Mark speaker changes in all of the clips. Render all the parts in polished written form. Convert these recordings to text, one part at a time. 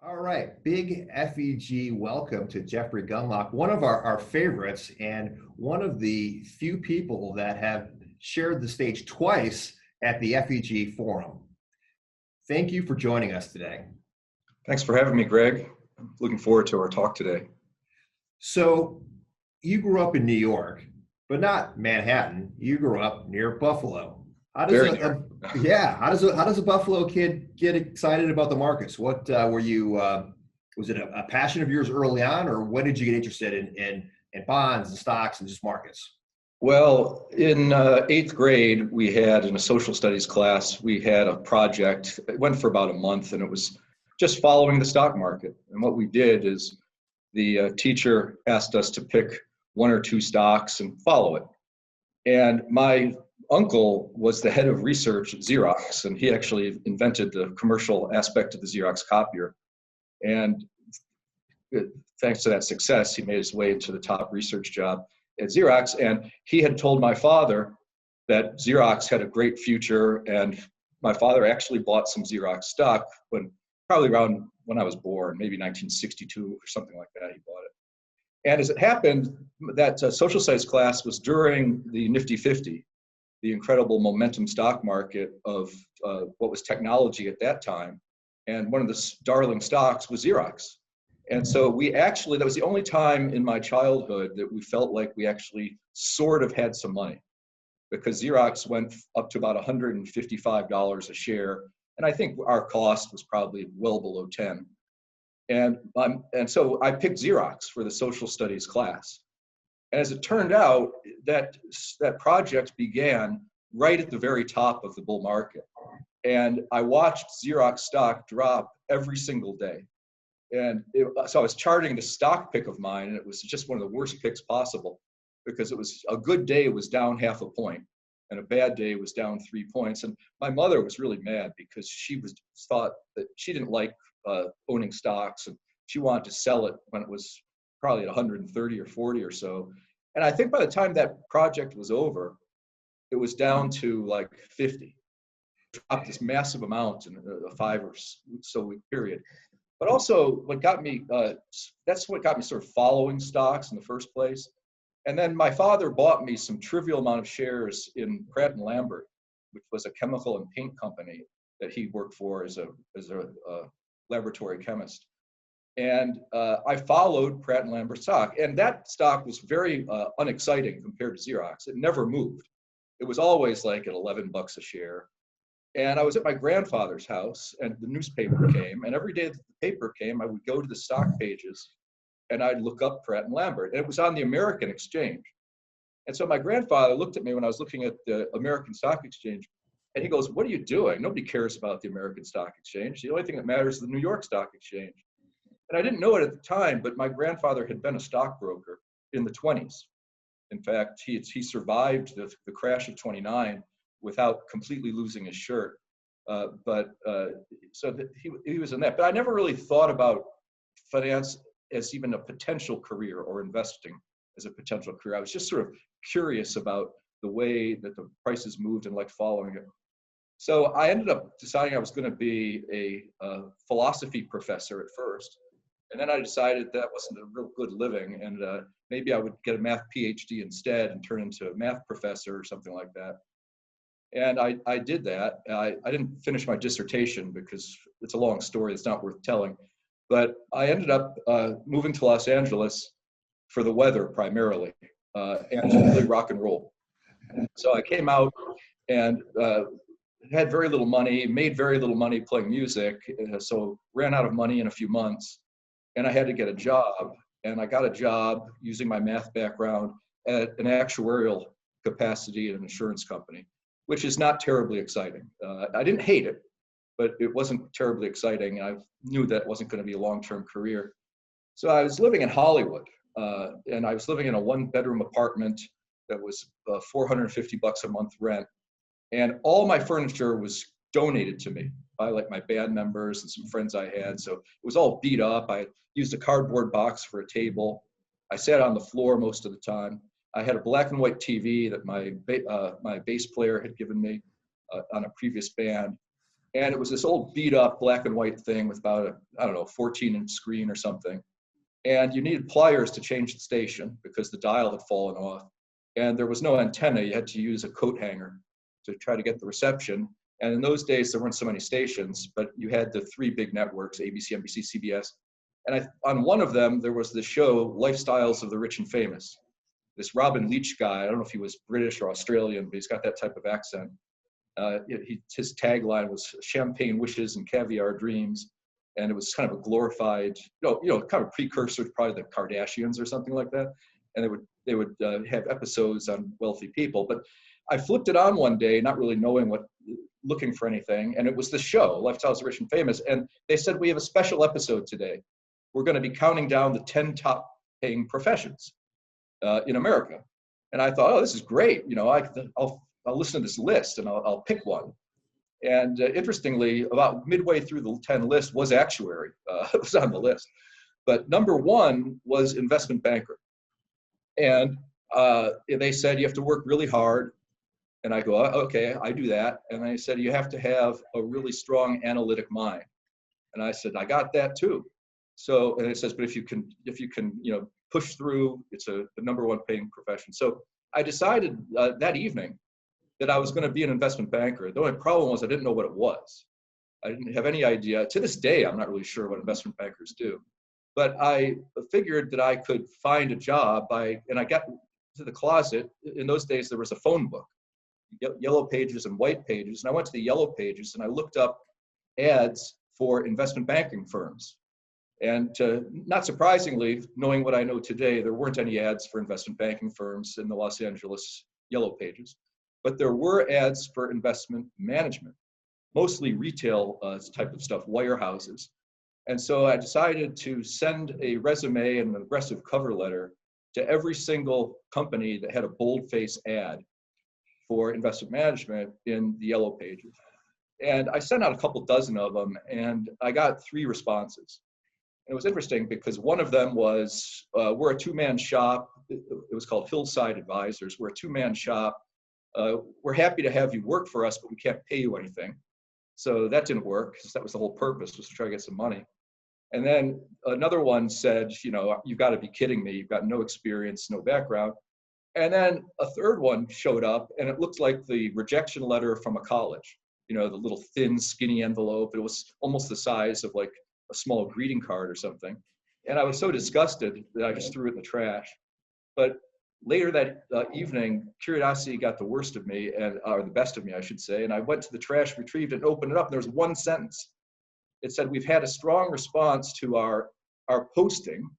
Speaker 1: All right, big FEG welcome to Jeffrey Gundlach, one of our favorites and one of the few people that have shared the stage twice at the FEG Forum. Thank you for joining us today.
Speaker 2: Thanks for having me, Greg. I'm looking forward to our talk today.
Speaker 1: So you grew up in New York, but not Manhattan. You grew up near Buffalo. How does how does a Buffalo kid get excited about the markets? What were you? Was it a passion of yours early on, or when did you get interested in bonds and stocks and just markets?
Speaker 2: Well, in 8th grade, we had in a social studies class, we had a project. It went for about a month, and it was just following the stock market. And what we did is the teacher asked us to pick one or two stocks and follow it. And my uncle was the head of research at Xerox, and he actually invented the commercial aspect of the Xerox copier. And thanks to that success, he made his way into the top research job at Xerox. And he had told my father that Xerox had a great future, and my father actually bought some Xerox stock probably around when I was born, maybe 1962 or something like that, he bought it. And as it happened, that social studies class was during the Nifty 50, the incredible momentum stock market of what was technology at that time. And one of the darling stocks was Xerox. And so that was the only time in my childhood that we felt like we actually sort of had some money, because Xerox went up to about $155 a share. And I think our cost was probably well below 10. And so I picked Xerox for the social studies class. And as it turned out, that project began right at the very top of the bull market. And I watched Xerox stock drop every single day. And so I was charting the stock pick of mine, and it was just one of the worst picks possible, because it was a good day was down 0.5 point, and a bad day was down 3 points. And my mother was really mad because she thought that she didn't like owning stocks, and she wanted to sell it when it was probably at 130 or 40 or so. And I think by the time that project was over, it was down to like 50. It dropped this massive amount in a 5 or so week period. But also that's what got me sort of following stocks in the first place. And then my father bought me some trivial amount of shares in Pratt & Lambert, which was a chemical and paint company that he worked for as a laboratory chemist. And I followed Pratt & Lambert stock. And that stock was very unexciting compared to Xerox. It never moved. It was always like at $11 a share. And I was at my grandfather's house, and the newspaper came. And every day that the paper came, I would go to the stock pages, and I'd look up Pratt & Lambert. And it was on the American Exchange. And so my grandfather looked at me when I was looking at the American Stock Exchange, and he goes, "What are you doing? Nobody cares about the American Stock Exchange. The only thing that matters is the New York Stock Exchange." And I didn't know it at the time, but my grandfather had been a stockbroker in the 20s. In fact, he survived the crash of 29 without completely losing his shirt. So he was in that. But I never really thought about finance as even a potential career, or investing as a potential career. I was just sort of curious about the way that the prices moved and like following it. So I ended up deciding I was going to be a philosophy professor at first. And then I decided that wasn't a real good living, and maybe I would get a math PhD instead and turn into a math professor or something like that. And I did that. I didn't finish my dissertation because it's a long story. It's not worth telling. But I ended up moving to Los Angeles for the weather primarily, and really rock and roll. So I came out and had very little money, made very little money playing music, so ran out of money in a few months. And I had to get a job, and I got a job using my math background at an actuarial capacity at an insurance company, which is not terribly exciting. I didn't hate it, but it wasn't terribly exciting. I knew that wasn't going to be a long-term career. So I was living in Hollywood, and I was living in a 1-bedroom apartment that was $450 a month rent. And all my furniture was donated to me by like my band members and some friends I had. So it was all beat up. I used a cardboard box for a table. I sat on the floor most of the time. I had a black and white TV that my bass player had given me on a previous band. And it was this old beat up black and white thing with about a, I don't know, 14-inch screen or something. And you needed pliers to change the station because the dial had fallen off. And there was no antenna. You had to use a coat hanger to try to get the reception. And in those days, there weren't so many stations, but you had the three big networks, ABC, NBC, CBS. And on one of them, there was the show, Lifestyles of the Rich and Famous. This Robin Leach guy, I don't know if he was British or Australian, but he's got that type of accent. His tagline was champagne wishes and caviar dreams. And it was kind of a glorified, kind of a precursor to probably the Kardashians or something like that. And they would have episodes on wealthy people. But I flipped it on one day, not really knowing looking for anything. And it was the show, Lifestyles of the Rich and Famous. And they said, we have a special episode today. We're going to be counting down the 10 top paying professions in America. And I thought, oh, this is great. I'll listen to this list and I'll pick one. And interestingly, about midway through the 10 list was actuary. It was on the list. But number one was investment banker. And they said, you have to work really hard. And I go, okay, I do that. And they said, you have to have a really strong analytic mind. And I said, I got that too. So, and it says, but if you can, push through, it's the number one paying profession. So I decided that evening that I was going to be an investment banker. The only problem was I didn't know what it was. I didn't have any idea. To this day, I'm not really sure what investment bankers do. But I figured that I could find a job and I got to the closet. In those days, there was a phone book, yellow pages and white pages. And I went to the yellow pages and I looked up ads for investment banking firms. And not surprisingly, knowing what I know today, there weren't any ads for investment banking firms in the Los Angeles yellow pages. But there were ads for investment management, mostly retail type of stuff, wirehouses. And so I decided to send a resume and an aggressive cover letter to every single company that had a boldface ad for investment management in the yellow pages. And I sent out a couple dozen of them, and I got 3 responses. And it was interesting because one of them was, we're a 2-man shop. It was called Hillside Advisors. We're a 2-man shop. We're happy to have you work for us, but we can't pay you anything. So that didn't work, because that was the whole purpose, was to try to get some money. And then another one said, you've got to be kidding me. You've got no experience, no background. And then a third one showed up, and it looked like the rejection letter from a college. The little thin, skinny envelope. It was almost the size of like a small greeting card or something. And I was so disgusted that I just threw it in the trash. But later that evening, curiosity got the worst of me, or the best of me, I should say. And I went to the trash, retrieved it, and opened it up. And there was one sentence. It said, we've had a strong response to our posting,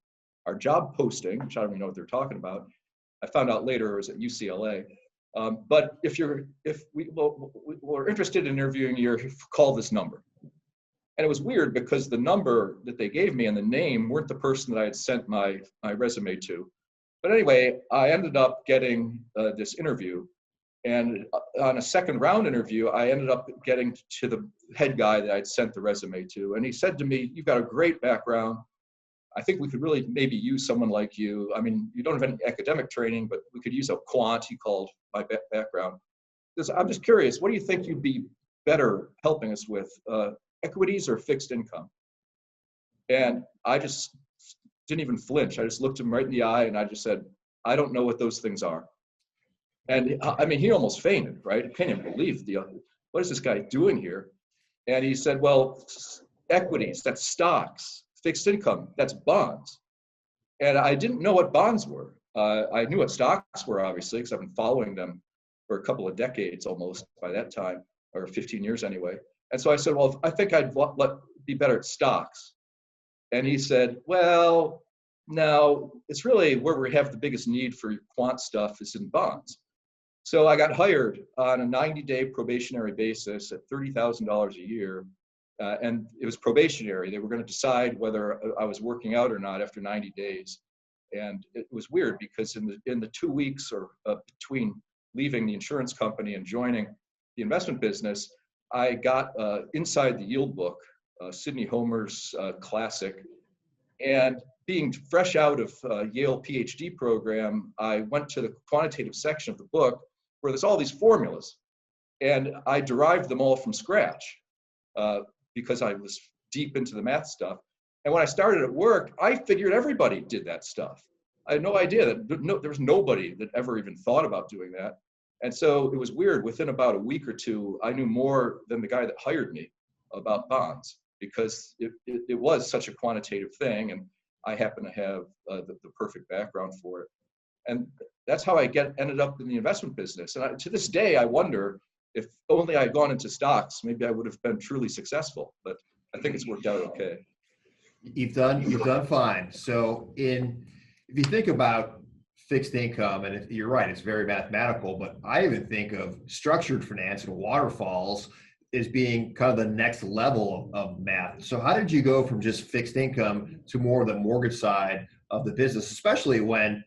Speaker 2: our job posting, which I don't even know what they're talking about. I found out later it was at UCLA. But if we're interested in interviewing you, call this number. And it was weird because the number that they gave me and the name weren't the person that I had sent my resume to. But anyway, I ended up getting this interview. And on a second round interview, I ended up getting to the head guy that I'd sent the resume to. And he said to me, you've got a great background. I think we could really maybe use someone like you. I mean, you don't have any academic training, but we could use a quant, he called my background. I'm just curious, what do you think you'd be better helping us with, equities or fixed income? And I just didn't even flinch. I just looked him right in the eye and I just said, I don't know what those things are. And I mean, he almost fainted, right? I can't even believe what is this guy doing here? And he said, well, equities, that's stocks. Fixed income, that's bonds. And I didn't know what bonds were. I knew what stocks were, obviously, because I've been following them for a couple of decades almost by that time, or 15 years anyway. And so I said, well, I think I'd be better at stocks. And he said, well, no, it's really where we have the biggest need for quant stuff is in bonds. So I got hired on a 90-day probationary basis at $30,000 a year. And it was probationary. They were going to decide whether I was working out or not after 90 days. And it was weird because in the 2 weeks or between leaving the insurance company and joining the investment business, I got Inside the Yield book, Sidney Homer's classic. And being fresh out of Yale PhD program, I went to the quantitative section of the book where there's all these formulas. And I derived them all from scratch. because I was deep into the math stuff. And when I started at work, I figured everybody did that stuff. I had no idea that there was nobody that ever even thought about doing that. And so it was weird. Within about a week or two, I knew more than the guy that hired me about bonds, because it was such a quantitative thing, and I happen to have the perfect background for it. And that's how I ended up in the investment business. And to this day, I wonder if only I had gone into stocks, maybe I would have been truly successful. But I think it's worked out okay.
Speaker 1: You've done fine. So if you think about fixed income, and you're right, it's very mathematical, but I even think of structured finance and waterfalls as being kind of the next level of math. So how did you go from just fixed income to more of the mortgage side of the business, especially when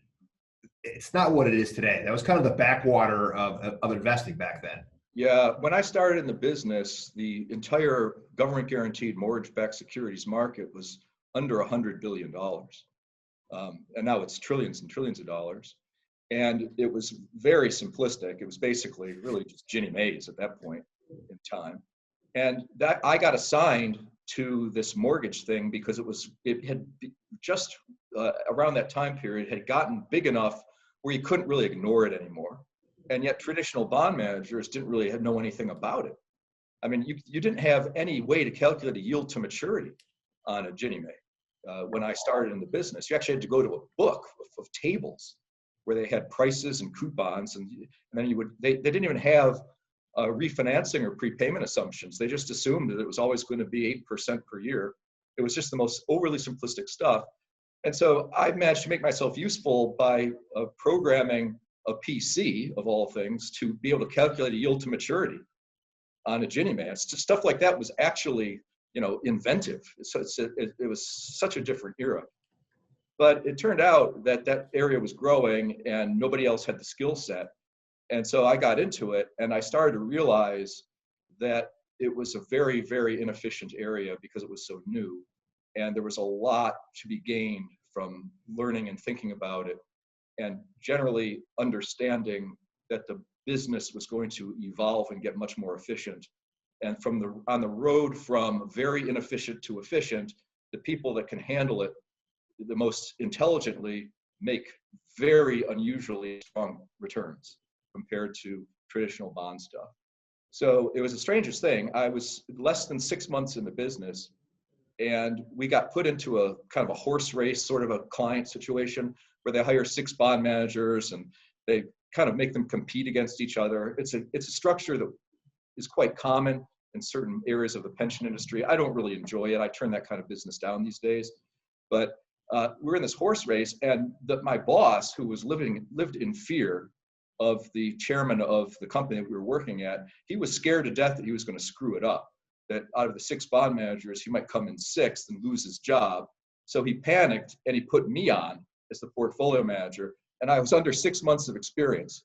Speaker 1: it's not what it is today? That was kind of the backwater of investing back then.
Speaker 2: Yeah, when I started in the business, the entire government guaranteed mortgage-backed securities market was under $100 billion. And now it's trillions and trillions of dollars. And it was very simplistic. It was basically really just Ginnie Mae's at that point in time. And that I got assigned to this mortgage thing because it had just around that time period had gotten big enough where you couldn't really ignore it anymore. And yet traditional bond managers didn't really know anything about it. I mean, you didn't have any way to calculate a yield to maturity on a Ginnie Mae. When I started in the business, you actually had to go to a book of tables where they had prices and coupons, and then they didn't even have refinancing or prepayment assumptions. They just assumed that it was always going to be 8% per year. It was just the most overly simplistic stuff. And so I managed to make myself useful by programming a PC, of all things, to be able to calculate a yield to maturity on a Ginnie Mae. It's just stuff like that was actually, inventive. So it was such a different era. But it turned out that that area was growing and nobody else had the skill set. And so I got into it, and I started to realize that it was a very, very inefficient area because it was so new. And there was a lot to be gained from learning and thinking about it, and generally understanding that the business was going to evolve and get much more efficient. And on the road from very inefficient to efficient, the people that can handle it the most intelligently make very unusually strong returns compared to traditional bond stuff. So it was the strangest thing. I was less than 6 months in the business, and we got put into a kind of a horse race, sort of a client situation, where they hire 6 bond managers and they kind of make them compete against each other. It's a structure that is quite common in certain areas of the pension industry. I don't really enjoy it. I turn that kind of business down these days. But we're in this horse race, and my boss, who was lived in fear of the chairman of the company that we were working at, he was scared to death that he was going to screw it up, that out of the 6 bond managers, he might come in 6th and lose his job. So he panicked and he put me on as the portfolio manager, and I was under 6 months of experience.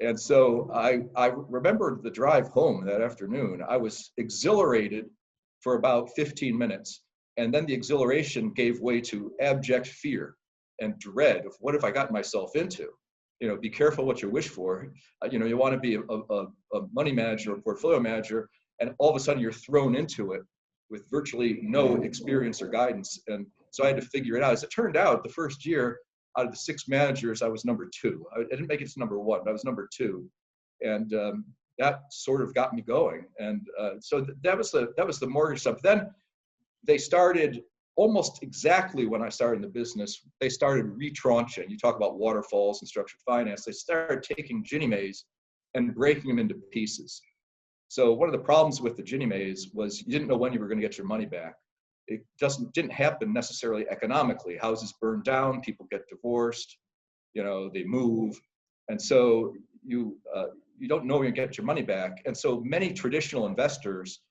Speaker 2: And so I remembered the drive home that afternoon. I was exhilarated for about 15 minutes, and then the exhilaration gave way to abject fear and dread of what have I gotten myself into? Be careful what you wish for. You want to be a money manager or portfolio manager, and all of a sudden you're thrown into it with virtually no experience or guidance. And so I had to figure it out. As it turned out, the first year, out of the 6 managers, I was number 2. I didn't make it to number 1, but I was number 2. And that sort of got me going. And so that was the mortgage stuff. Then they started, almost exactly when I started in the business, they started retranching. You talk about waterfalls and structured finance. They started taking Ginnie Mae's and breaking them into pieces. So one of the problems with the Ginnie Mae's was you didn't know when you were going to get your money back. It didn't happen necessarily economically. Houses burn down, people get divorced, they move. And so you don't know when you get your money back. And so many traditional investors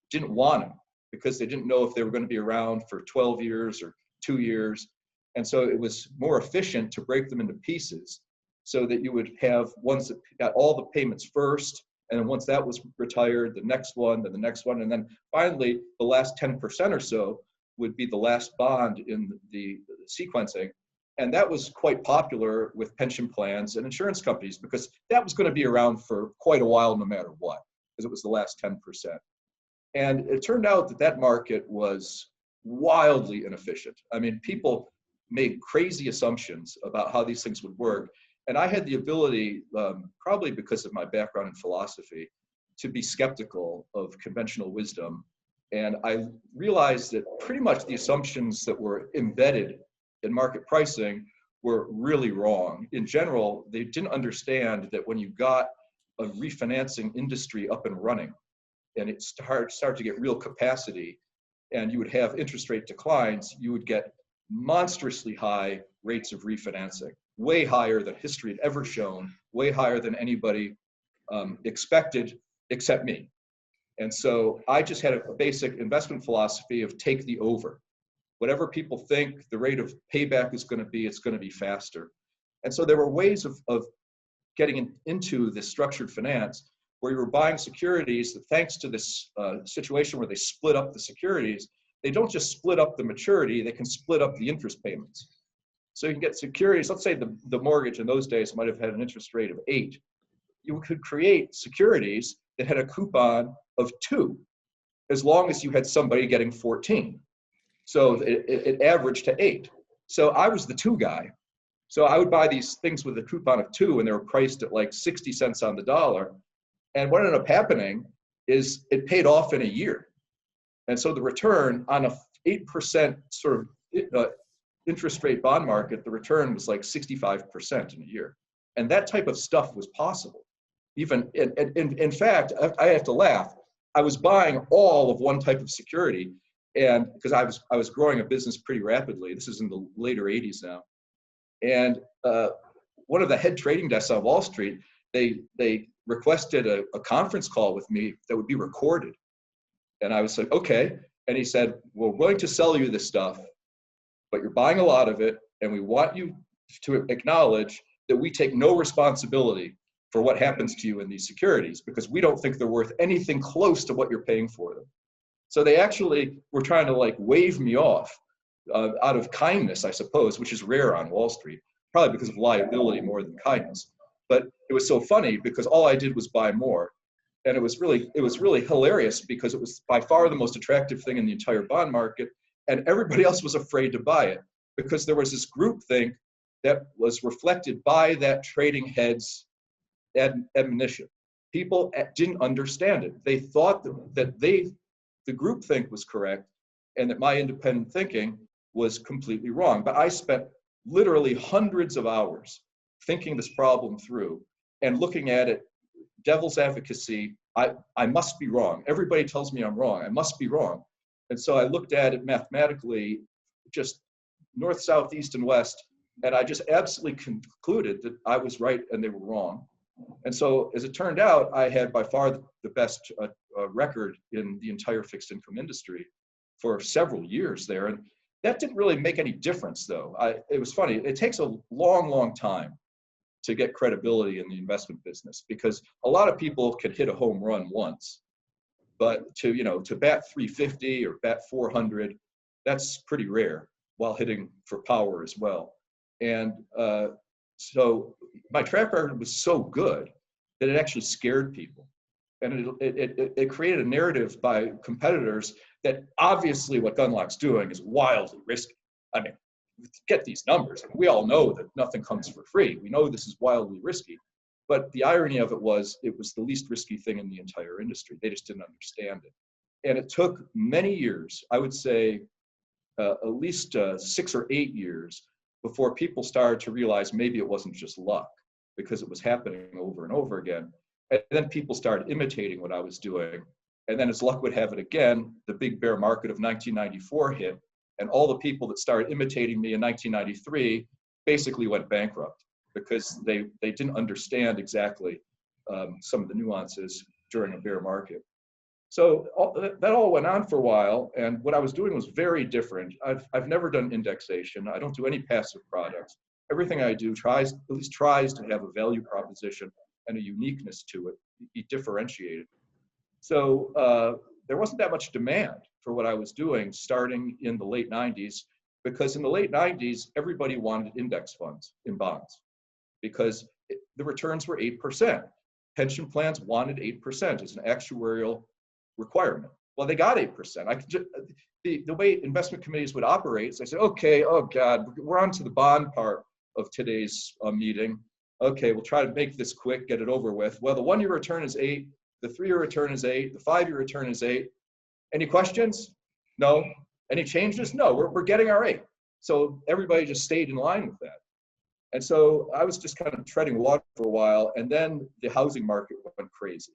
Speaker 2: didn't want them because they didn't know if they were going to be around for 12 years or 2 years. And so it was more efficient to break them into pieces so that you would have ones that got all the payments first. And then once that was retired, the next one, then the next one. And then finally, the last 10% or so would be the last bond in the sequencing. And that was quite popular with pension plans and insurance companies because that was going to be around for quite a while no matter what, because it was the last 10%. And it turned out that that market was wildly inefficient. I mean, people made crazy assumptions about how these things would work. And I had the ability, probably because of my background in philosophy, to be skeptical of conventional wisdom. And I realized that pretty much the assumptions that were embedded in market pricing were really wrong. In general, they didn't understand that when you got a refinancing industry up and running, and it started to get real capacity, and you would have interest rate declines, you would get monstrously high rates of refinancing, way higher than history had ever shown, way higher than anybody expected except me. And so I just had a basic investment philosophy of take the over. Whatever people think the rate of payback is going to be, it's going to be faster. And so there were ways of getting into this structured finance where you were buying securities that, thanks to this situation where they split up the securities, they don't just split up the maturity, they can split up the interest payments. So you can get securities, let's say the mortgage in those days might have had an interest rate of 8. You could create securities that had a coupon of 2, as long as you had somebody getting 14. So it averaged to 8. So I was the 2 guy. So I would buy these things with a coupon of 2, and they were priced at like 60 cents on the dollar. And what ended up happening is it paid off in a year. And so the return on a 8% sort of interest rate bond market, the return was like 65% in a year. And that type of stuff was possible. Even in fact, I have to laugh. I was buying all of one type of security, and because I was growing a business pretty rapidly. This is in the later 80s now. And one of the head trading desks on Wall Street, they requested a conference call with me that would be recorded. And I was like, okay. And he said, we're willing to sell you this stuff, but you're buying a lot of it, and we want you to acknowledge that we take no responsibility for what happens to you in these securities, because we don't think they're worth anything close to what you're paying for them. So they actually were trying to like wave me off out of kindness, I suppose, which is rare on Wall Street, probably because of liability more than kindness. But it was so funny because all I did was buy more. And it was really hilarious because it was by far the most attractive thing in the entire bond market. And everybody else was afraid to buy it because there was this groupthink that was reflected by that trading head's admonition. People didn't understand it. They thought that the groupthink was correct and that my independent thinking was completely wrong. But I spent literally hundreds of hours thinking this problem through and looking at it, devil's advocacy. I must be wrong. Everybody tells me I'm wrong. I must be wrong. And so I looked at it mathematically, just north, south, east, and west, and I just absolutely concluded that I was right and they were wrong. And so as it turned out, I had by far the best record in the entire fixed income industry for several years there. And that didn't really make any difference, though. It was funny. It takes a long, long time to get credibility in the investment business because a lot of people can hit a home run once, but to bat 350 or bat 400, that's pretty rare while hitting for power as well. And so my track record was so good that it actually scared people. And it created a narrative by competitors that obviously what Gundlach's doing is wildly risky. I mean, get these numbers. We all know that nothing comes for free. We know this is wildly risky. But the irony of it was the least risky thing in the entire industry. They just didn't understand it. And it took many years, I would say at least 6 or 8 years, before people started to realize maybe it wasn't just luck, because it was happening over and over again. And then people started imitating what I was doing. And then as luck would have it again, the big bear market of 1994 hit, and all the people that started imitating me in 1993 basically went bankrupt because they didn't understand exactly some of the nuances during a bear market. So that all went on for a while, and what I was doing was very different. I've never done indexation. I don't do any passive products. Everything I do at least tries to have a value proposition and a uniqueness to it, be differentiated. So there wasn't that much demand for what I was doing starting in the late 90s, because in the late 90s, everybody wanted index funds in bonds because the returns were 8%. Pension plans wanted 8% as an actuarial requirement. Well, they got 8%. I could just, the way investment committees would operate is I said, okay, oh God, we're on to the bond part of today's meeting. Okay, we'll try to make this quick, get it over with. Well, the 1-year return is 8, the 3-year return is 8, the 5-year return is 8. Any questions? No. Any changes? No, we're getting our 8. So everybody just stayed in line with that. And so I was just kind of treading water for a while, and then the housing market went crazy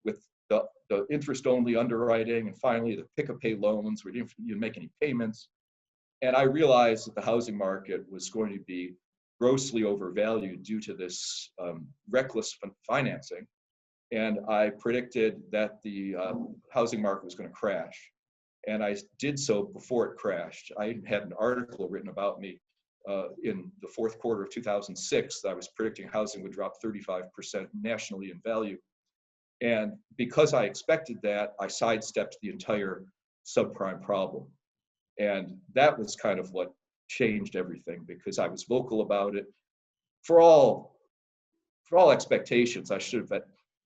Speaker 2: with the interest-only underwriting, and finally the pick-a-pay loans where you didn't make any payments. And I realized that the housing market was going to be grossly overvalued due to this reckless financing. And I predicted that the housing market was going to crash. And I did so before it crashed. I had an article written about me in the fourth quarter of 2006 that I was predicting housing would drop 35% nationally in value. And because I expected that, I sidestepped the entire subprime problem. And that was kind of what changed everything, because I was vocal about it. For all expectations, I should have,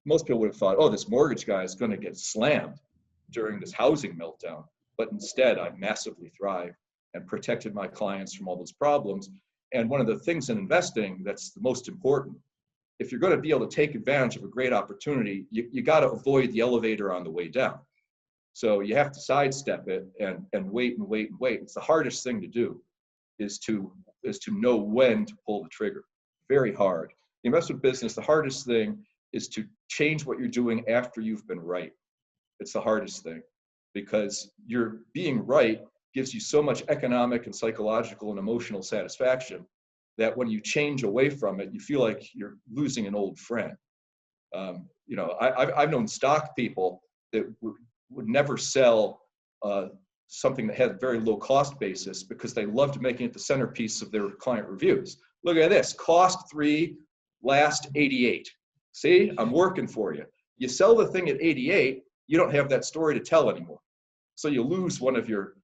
Speaker 2: most people would have thought, oh, this mortgage guy is going to get slammed during this housing meltdown. But instead, I massively thrived and protected my clients from all those problems. And one of the things in investing that's the most important, if you're going to be able to take advantage of a great opportunity, you got to avoid the elevator on the way down. So you have to sidestep it and wait and wait and wait. It's the hardest thing to do, is to know when to pull the trigger. Very hard. The investment business, the hardest thing is to change what you're doing after you've been right. It's the hardest thing, because you're being right gives you so much economic and psychological and emotional satisfaction that when you change away from it, you feel like you're losing an old friend. You know, I've known stock people that would never sell something that had very low cost basis because they loved making it the centerpiece of their client reviews. Look at this, cost 3, last 88. See, I'm working for you. You sell the thing at 88, you don't have that story to tell anymore. So you lose one of your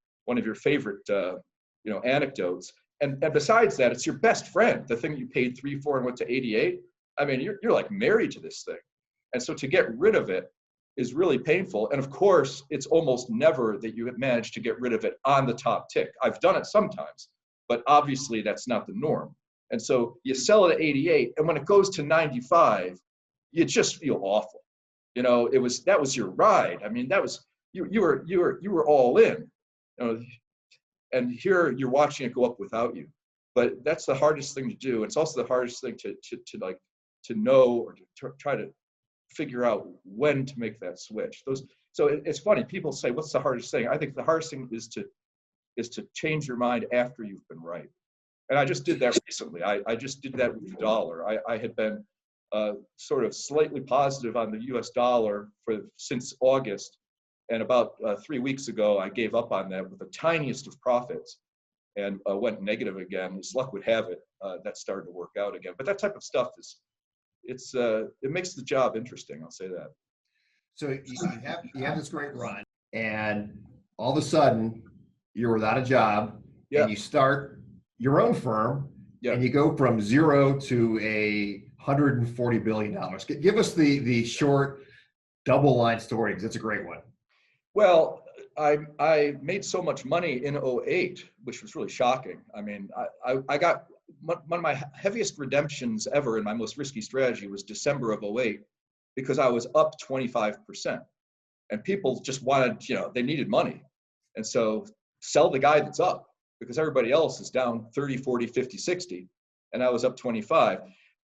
Speaker 2: favorite anecdotes. And besides that, it's your best friend, the thing you paid 3 for and went to 88. I mean, you're like married to this thing. And so to get rid of it is really painful. And of course, it's almost never that you have managed to get rid of it on the top tick. I've done it sometimes, but obviously that's not the norm. And so you sell it at 88, and when it goes to 95, you just feel awful. You know, that was your ride. I mean, that was you were all in. You know, and here you're watching it go up without you. But that's the hardest thing to do. It's also the hardest thing to know, or to try to figure out when to make that switch. So it's funny, people say, what's the hardest thing? I think the hardest thing is to change your mind after you've been right. And I just did that recently. I just did that with the dollar. I had been sort of slightly positive on the US dollar since August. And about 3 weeks ago, I gave up on that with the tiniest of profits and went negative again. As luck would have it, that started to work out again. But that type of stuff it makes the job interesting, I'll say that.
Speaker 1: So you have this great run, and all of a sudden you're without a job,
Speaker 2: yeah.
Speaker 1: And you start your own firm,
Speaker 2: yeah.
Speaker 1: And you go from 0 to $140 billion. Give us the short DoubleLine story, because it's a great one.
Speaker 2: Well, I made so much money in 2008, which was really shocking. I mean, I got one of my heaviest redemptions ever in my most risky strategy was December of 2008, because I was up 25%. And people just wanted, they needed money. And so sell the guy that's up, because everybody else is down 30, 40, 50, 60. And I was up 25.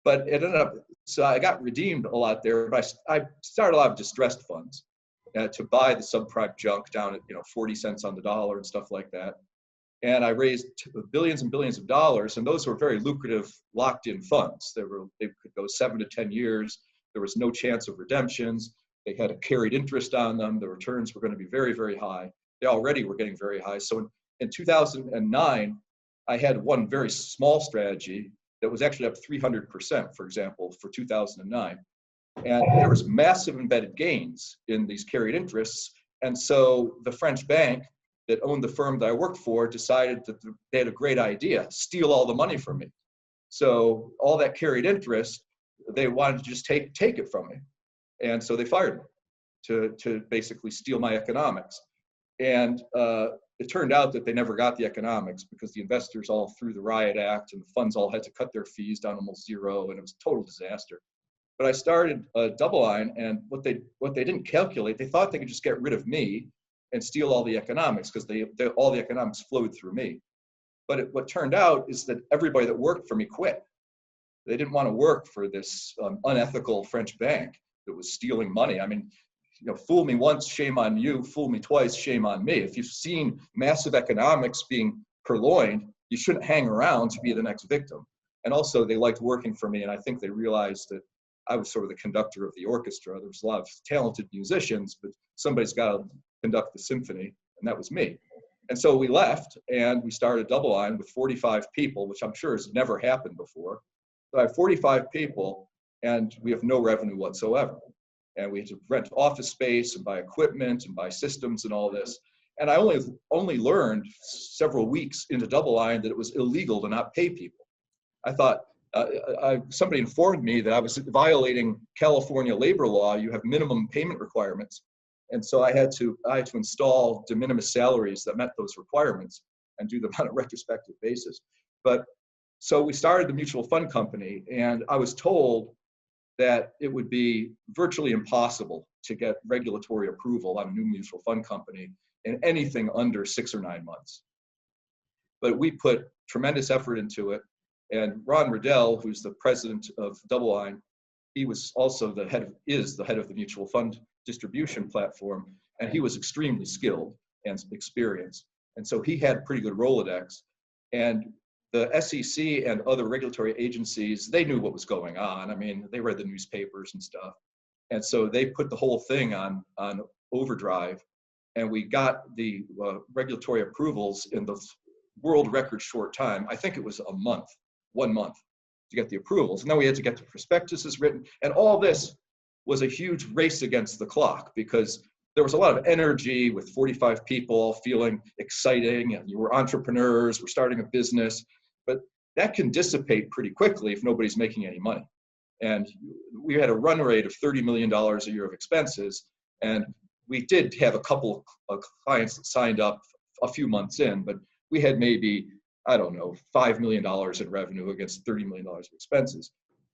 Speaker 2: But it ended up, so I got redeemed a lot there, but I started a lot of distressed funds to buy the subprime junk down at 40 cents on the dollar and stuff like that. And I raised billions and billions of dollars, and those were very lucrative locked-in funds. They could go 7 to 10 years. There was no chance of redemptions. They had a carried interest on them. The returns were going to be very, very high. They already were getting very high. So in 2009, I had one very small strategy that was actually up 300%, for example, for 2009. And there was massive embedded gains in these carried interests. And so the French bank that owned the firm that I worked for decided that they had a great idea, steal all the money from me. So all that carried interest, they wanted to just take it from me. And so they fired me. to basically steal my economics. And it turned out that they never got the economics because the investors all threw the riot act and the funds all had to cut their fees down almost zero, and it was a total disaster. But I started DoubleLine, and what they didn't calculate, they thought they could just get rid of me and steal all the economics because all the economics flowed through me. But what turned out is that everybody that worked for me quit. They didn't want to work for this unethical French bank that was stealing money. I mean, fool me once, shame on you. Fool me twice, shame on me. If you've seen massive economics being purloined, you shouldn't hang around to be the next victim. And also, they liked working for me, and I think they realized that I was sort of the conductor of the orchestra. There was a lot of talented musicians, but somebody's got to conduct the symphony, and that was me. And so we left, and we started DoubleLine with 45 people, which I'm sure has never happened before. So I have 45 people, and we have no revenue whatsoever. And we had to rent office space and buy equipment and buy systems and all this. And I only learned several weeks into DoubleLine that it was illegal to not pay people. I thought, somebody informed me that I was violating California labor law. You have minimum payment requirements. And so I had to install de minimis salaries that met those requirements and do them on a retrospective basis. But so we started the mutual fund company, and I was told that it would be virtually impossible to get regulatory approval on a new mutual fund company in anything under 6 or 9 months. But we put tremendous effort into it. And Ron Riddell, who's the president of DoubleLine, he was also the head of the mutual fund distribution platform, and he was extremely skilled and experienced. And so he had pretty good Rolodex. And the SEC and other regulatory agencies, they knew what was going on. I mean, they read the newspapers and stuff. And so they put the whole thing on overdrive, and we got the regulatory approvals in the world record short time. I think it was 1 month to get the approvals. And then we had to get the prospectuses written. And all this was a huge race against the clock because there was a lot of energy with 45 people feeling exciting, and you were entrepreneurs, we're starting a business. But that can dissipate pretty quickly if nobody's making any money. And we had a run rate of $30 million a year of expenses. And we did have a couple of clients that signed up a few months in, but we had maybe, I don't know, $5 million in revenue against $30 million of expenses.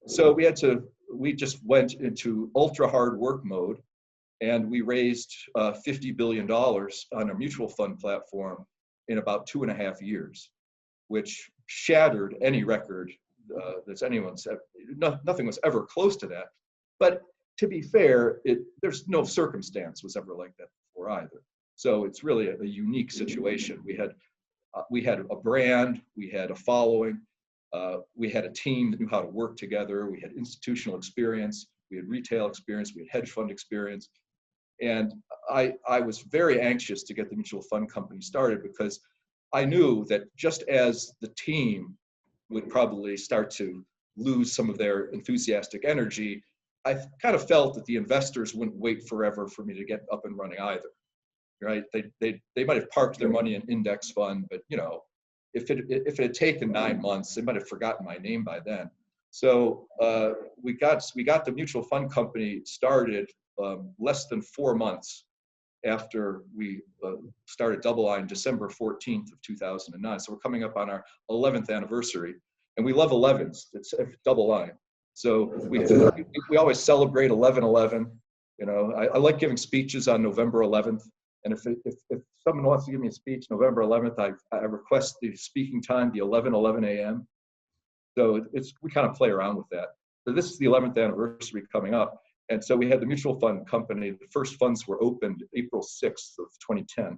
Speaker 2: So we just went into ultra hard work mode, and we raised $50 billion on a mutual fund platform in about 2.5 years, which shattered any record that's anyone's. Nothing was ever close to that. But to be fair, there's no circumstance was ever like that before either. So it's really a unique situation. We had a brand, we had a following, we had a team that knew how to work together, we had institutional experience, we had retail experience, we had hedge fund experience. And I was very anxious to get the mutual fund company started because I knew that just as the team would probably start to lose some of their enthusiastic energy, I kind of felt that the investors wouldn't wait forever for me to get up and running either. Right? They might have parked their money in index fund, but if it had taken 9 months, they might have forgotten my name by then. So we got the mutual fund company started less than 4 months after we started DoubleLine, December 14th of 2009. So we're coming up on our 11th anniversary, and we love 11s. It's DoubleLine. So we always celebrate 11/11. I like giving speeches on November 11th. And if someone wants to give me a speech November 11th, I request the speaking time be 11:11 a.m. So we kind of play around with that. So this is the 11th anniversary coming up. And so we had the mutual fund company. The first funds were opened April 6th of 2010.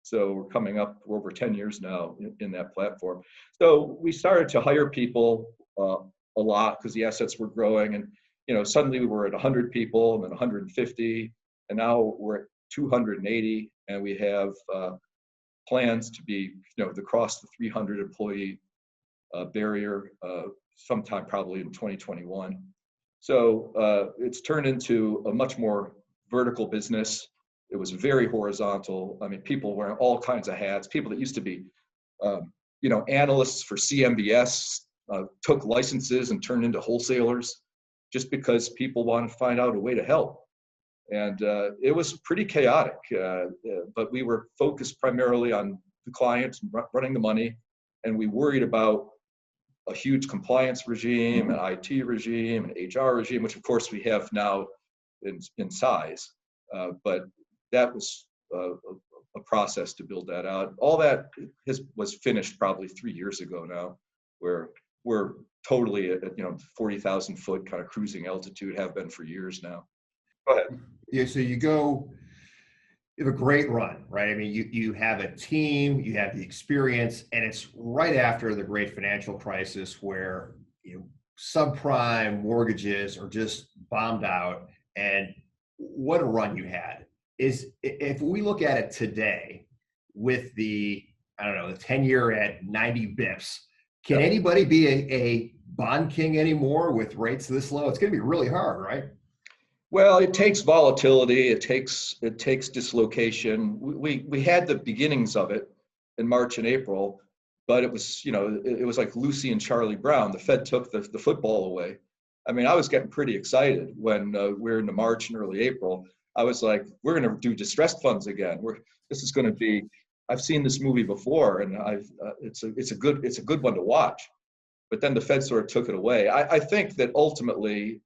Speaker 2: So we're coming up, we're over 10 years now in that platform. So we started to hire people a lot because the assets were growing. And suddenly we were at 100 people and then 150. And now we're at 280, and we have plans to be, to cross the 300 employee barrier sometime probably in 2021. So it's turned into a much more vertical business. It was very horizontal. I mean, people wearing all kinds of hats. People that used to be, analysts for CMBS took licenses and turned into wholesalers just because people wanted to find out a way to help. And it was pretty chaotic, but we were focused primarily on the clients running the money, and we worried about a huge compliance regime, an IT regime, an HR regime, which of course we have now in size. But that was a process to build that out. All that was finished probably 3 years ago now, where we're totally at 40,000 foot kind of cruising altitude, have been for years now. Go ahead.
Speaker 1: Yeah, so you have a great run, right? I mean, you have a team, you have the experience, and it's right after the great financial crisis where subprime mortgages are just bombed out, and what a run you had. If we look at it today with the 10-year at 90 bips, can anybody be a bond king anymore with rates this low? It's going to be really hard, right?
Speaker 2: Well, it takes volatility. It takes dislocation. We had the beginnings of it in March and April, but it was it was like Lucy and Charlie Brown. The Fed took the football away. I mean, I was getting pretty excited when we were into March and early April. I was like, we're going to do distressed funds again. This is going to be. I've seen this movie before, and it's a good one to watch. But then the Fed sort of took it away. I think that ultimately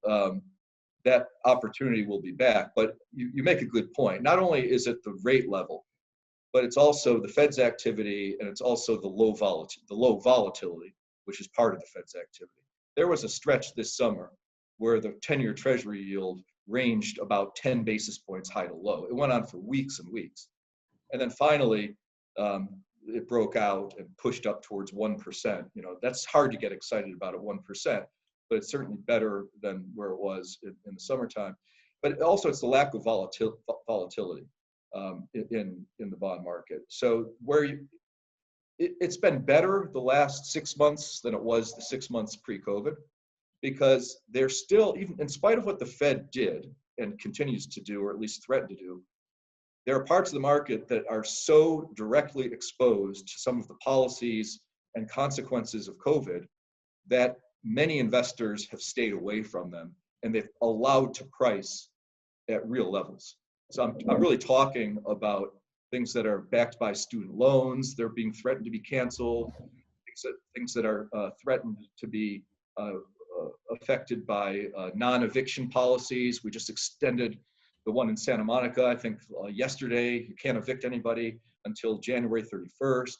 Speaker 2: that opportunity will be back. But you make a good point. Not only is it the rate level, but it's also the Fed's activity, and it's also the low volatility, which is part of the Fed's activity. There was a stretch this summer where the 10-year Treasury yield ranged about 10 basis points high to low. It went on for weeks and weeks. And then finally, it broke out and pushed up towards 1%. That's hard to get excited about at 1%, but it's certainly better than where it was in the summertime. But also it's the lack of volatility in the bond market. So it's been better the last 6 months than it was the 6 months pre-COVID, because they're still, even in spite of what the Fed did and continues to do, or at least threatened to do, there are parts of the market that are so directly exposed to some of the policies and consequences of COVID that many investors have stayed away from them, and they've allowed to price at real levels. So I'm really talking about things that are backed by student loans. They're being threatened to be canceled. Things that are threatened to be affected by non-eviction policies. We just extended the one in Santa Monica, I think yesterday. You can't evict anybody until January 31st.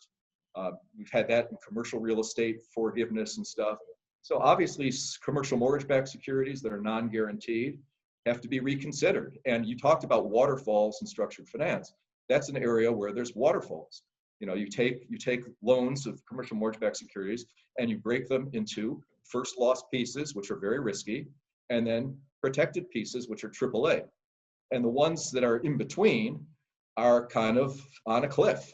Speaker 2: We've had that in commercial real estate forgiveness and stuff. So obviously commercial mortgage-backed securities that are non-guaranteed have to be reconsidered. And you talked about waterfalls in structured finance. That's an area where there's waterfalls. You take loans of commercial mortgage-backed securities and you break them into first loss pieces, which are very risky, and then protected pieces, which are AAA. And the ones that are in between are kind of on a cliff.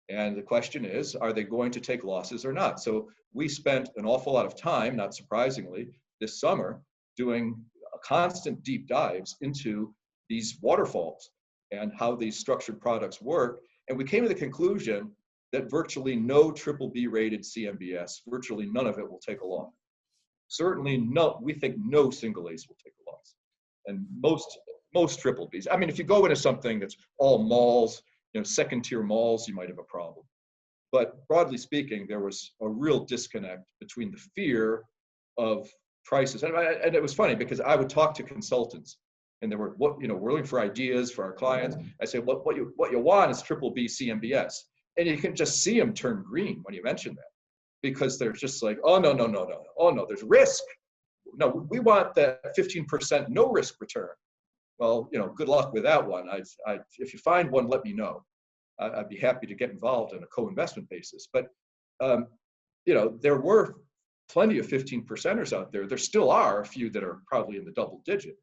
Speaker 2: And the question is, are they going to take losses or not? So we spent an awful lot of time, not surprisingly, this summer doing constant deep dives into these waterfalls and how these structured products work. And we came to the conclusion that virtually no BBB rated CMBS, virtually none of it will take a loss. Certainly we think no single A's will take a loss. And most BBBs. I mean, if you go into something that's all malls, second tier malls, you might have a problem. But broadly speaking, there was a real disconnect between the fear of prices. And it was funny because I would talk to consultants and they were, we're looking for ideas for our clients. I say, what you want is BBB CMBS. And you can just see them turn green when you mention that, because they're just like, oh, no. Oh, no, there's risk. No, we want that 15% no risk return. Well, good luck with that one. If you find one, let me know. I'd be happy to get involved on a co-investment basis. But, there were plenty of 15%ers out there. There still are a few that are probably in the double digit.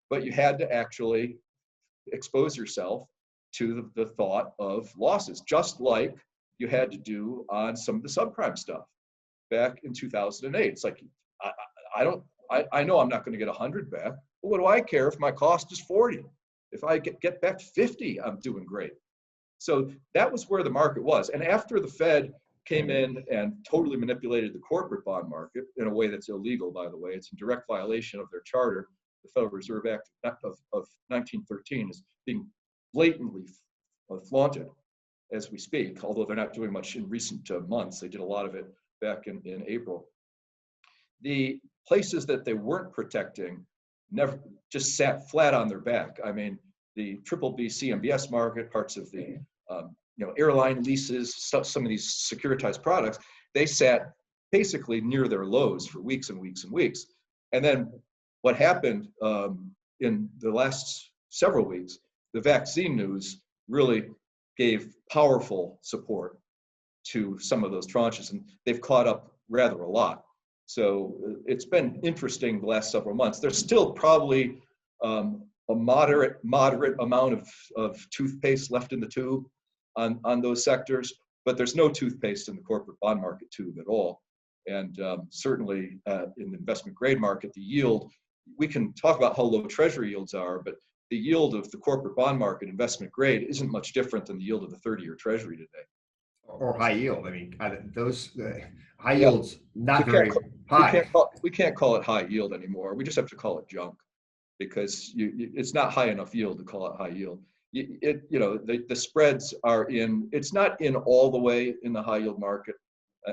Speaker 2: But you had to actually expose yourself to the thought of losses, just like you had to do on some of the subprime stuff back in 2008. It's like, I know I'm not going to get 100 back. But what do I care if my cost is 40? If I get back 50, I'm doing great. So that was where the market was. And after the Fed came in and totally manipulated the corporate bond market in a way that's illegal, by the way, it's in direct violation of their charter. the Federal Reserve Act of 1913 is being blatantly flaunted as we speak, although they're not doing much in recent months. They did a lot of it back in April. The places that they weren't protecting never just sat flat on their back. I mean, the BBB CMBS market, parts of the airline leases, some of these securitized products, they sat basically near their lows for weeks and weeks and weeks. And then what happened in the last several weeks, the vaccine news really gave powerful support to some of those tranches, and they've caught up rather a lot. So it's been interesting the last several months. There's still probably a moderate amount of toothpaste left in the tube on those sectors, but there's no toothpaste in the corporate bond market tube at all. And certainly in the investment grade market, the yield, we can talk about how low treasury yields are, but the yield of the corporate bond market investment grade isn't much different than the yield of the 30-year treasury today.
Speaker 1: Or high yield. I mean, those high yields, not very high.
Speaker 2: We can't call it high yield anymore. We just have to call it junk, because it's not high enough yield to call it high yield. The spreads are it's not in all the way in the high yield market.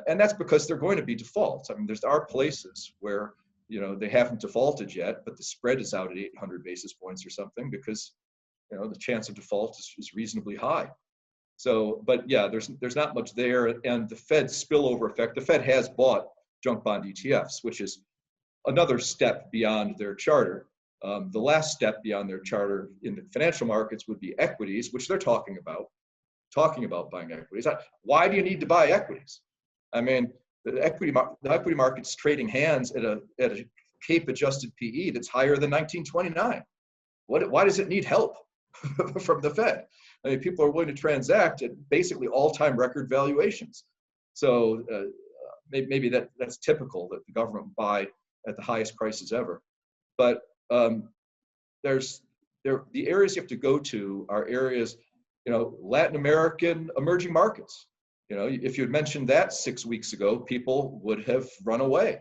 Speaker 2: And that's because they're going to be defaults. I mean, there are places where, they haven't defaulted yet, but the spread is out at 800 basis points or something, because, the chance of default is reasonably high. So, but yeah, there's not much there. And the Fed's spillover effect, the Fed has bought junk bond ETFs, which is another step beyond their charter. The last step beyond their charter in the financial markets would be equities, which they're talking about buying equities. Why do you need to buy equities? I mean, the equity market's trading hands at a CAPE adjusted PE that's higher than 1929. Why does it need help from the Fed? I mean, people are willing to transact at basically all-time record valuations. So maybe that's typical, that the government will buy at the highest prices ever. But the areas you have to go to are areas, Latin American emerging markets. If you had mentioned that 6 weeks ago, people would have run away,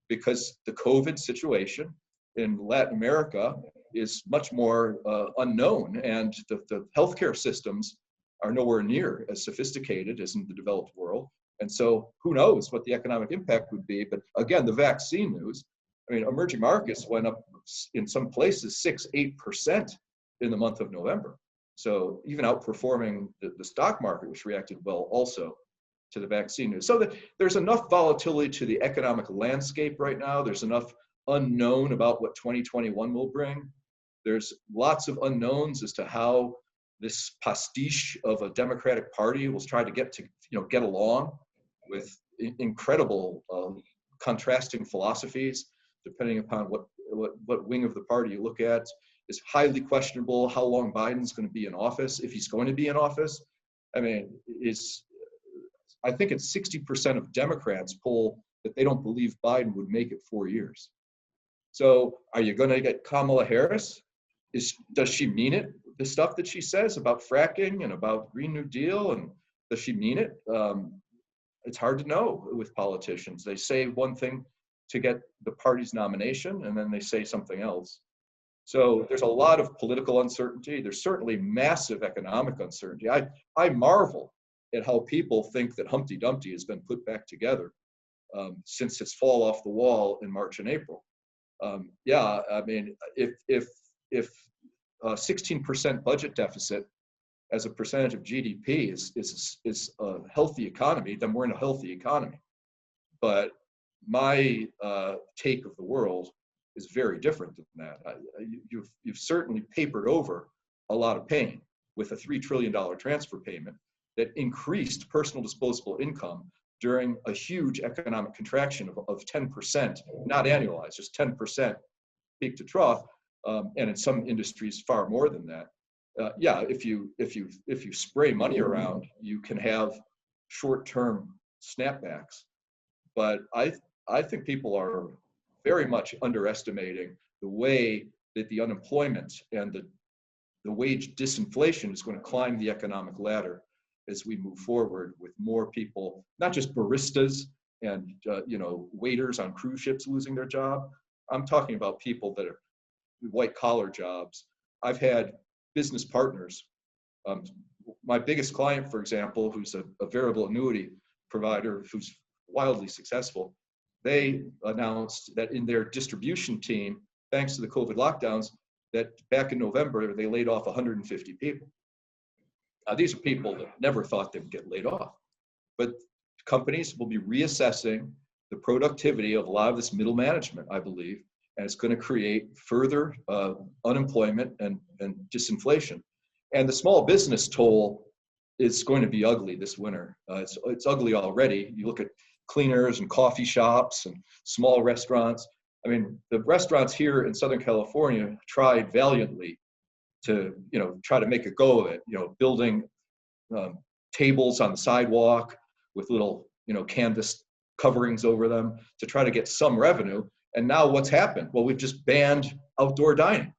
Speaker 2: because the COVID situation in Latin America is much more unknown, and the healthcare systems are nowhere near as sophisticated as in the developed world. And so who knows what the economic impact would be. But again, the vaccine news, I mean, emerging markets went up in some places 6-8% in the month of November. So even outperforming the stock market, which reacted well also to the vaccine news. So there's enough volatility to the economic landscape right now. There's enough unknown about what 2021 will bring. There's lots of unknowns as to how this pastiche of a Democratic Party will try to get along with incredible contrasting philosophies, depending upon what wing of the party you look at. It's highly questionable how long Biden's going to be in office, if he's going to be in office. I mean, I think it's 60% of Democrats poll that they don't believe Biden would make it 4 years. So are you going to get Kamala Harris? Does she mean it? The stuff that she says about fracking and about Green New Deal, and does she mean it? It's hard to know with politicians. They say one thing to get the party's nomination, and then they say something else. So there's a lot of political uncertainty. There's certainly massive economic uncertainty. I marvel at how people think that Humpty Dumpty has been put back together since its fall off the wall in March and April. Yeah, I mean, if 16% budget deficit as a percentage of GDP is a healthy economy, then we're in a healthy economy. But my take of the world is very different than that. You've certainly papered over a lot of pain with a $3 trillion transfer payment that increased personal disposable income during a huge economic contraction of 10%, not annualized, just 10% peak to trough, and in some industries far more than that. Yeah, if you spray money around, you can have short-term snapbacks. But I think people are very much underestimating the way that the unemployment and the wage disinflation is going to climb the economic ladder as we move forward, with more people, not just baristas and waiters on cruise ships losing their job. I'm talking about people that are white collar jobs. I've had business partners. My biggest client, for example, who's a variable annuity provider who's wildly successful, they announced that in their distribution team, thanks to the COVID lockdowns, that back in November, they laid off 150 people. Now, these are people that never thought they would get laid off. But companies will be reassessing the productivity of a lot of this middle management, I believe, and it's going to create further unemployment and disinflation. And the small business toll is going to be ugly this winter. It's ugly already. You look at cleaners and coffee shops and small restaurants. I mean, the restaurants here in Southern California tried valiantly to, try to make a go of it, building tables on the sidewalk with little, canvas coverings over them to try to get some revenue. And now what's happened? Well, we've just banned outdoor dining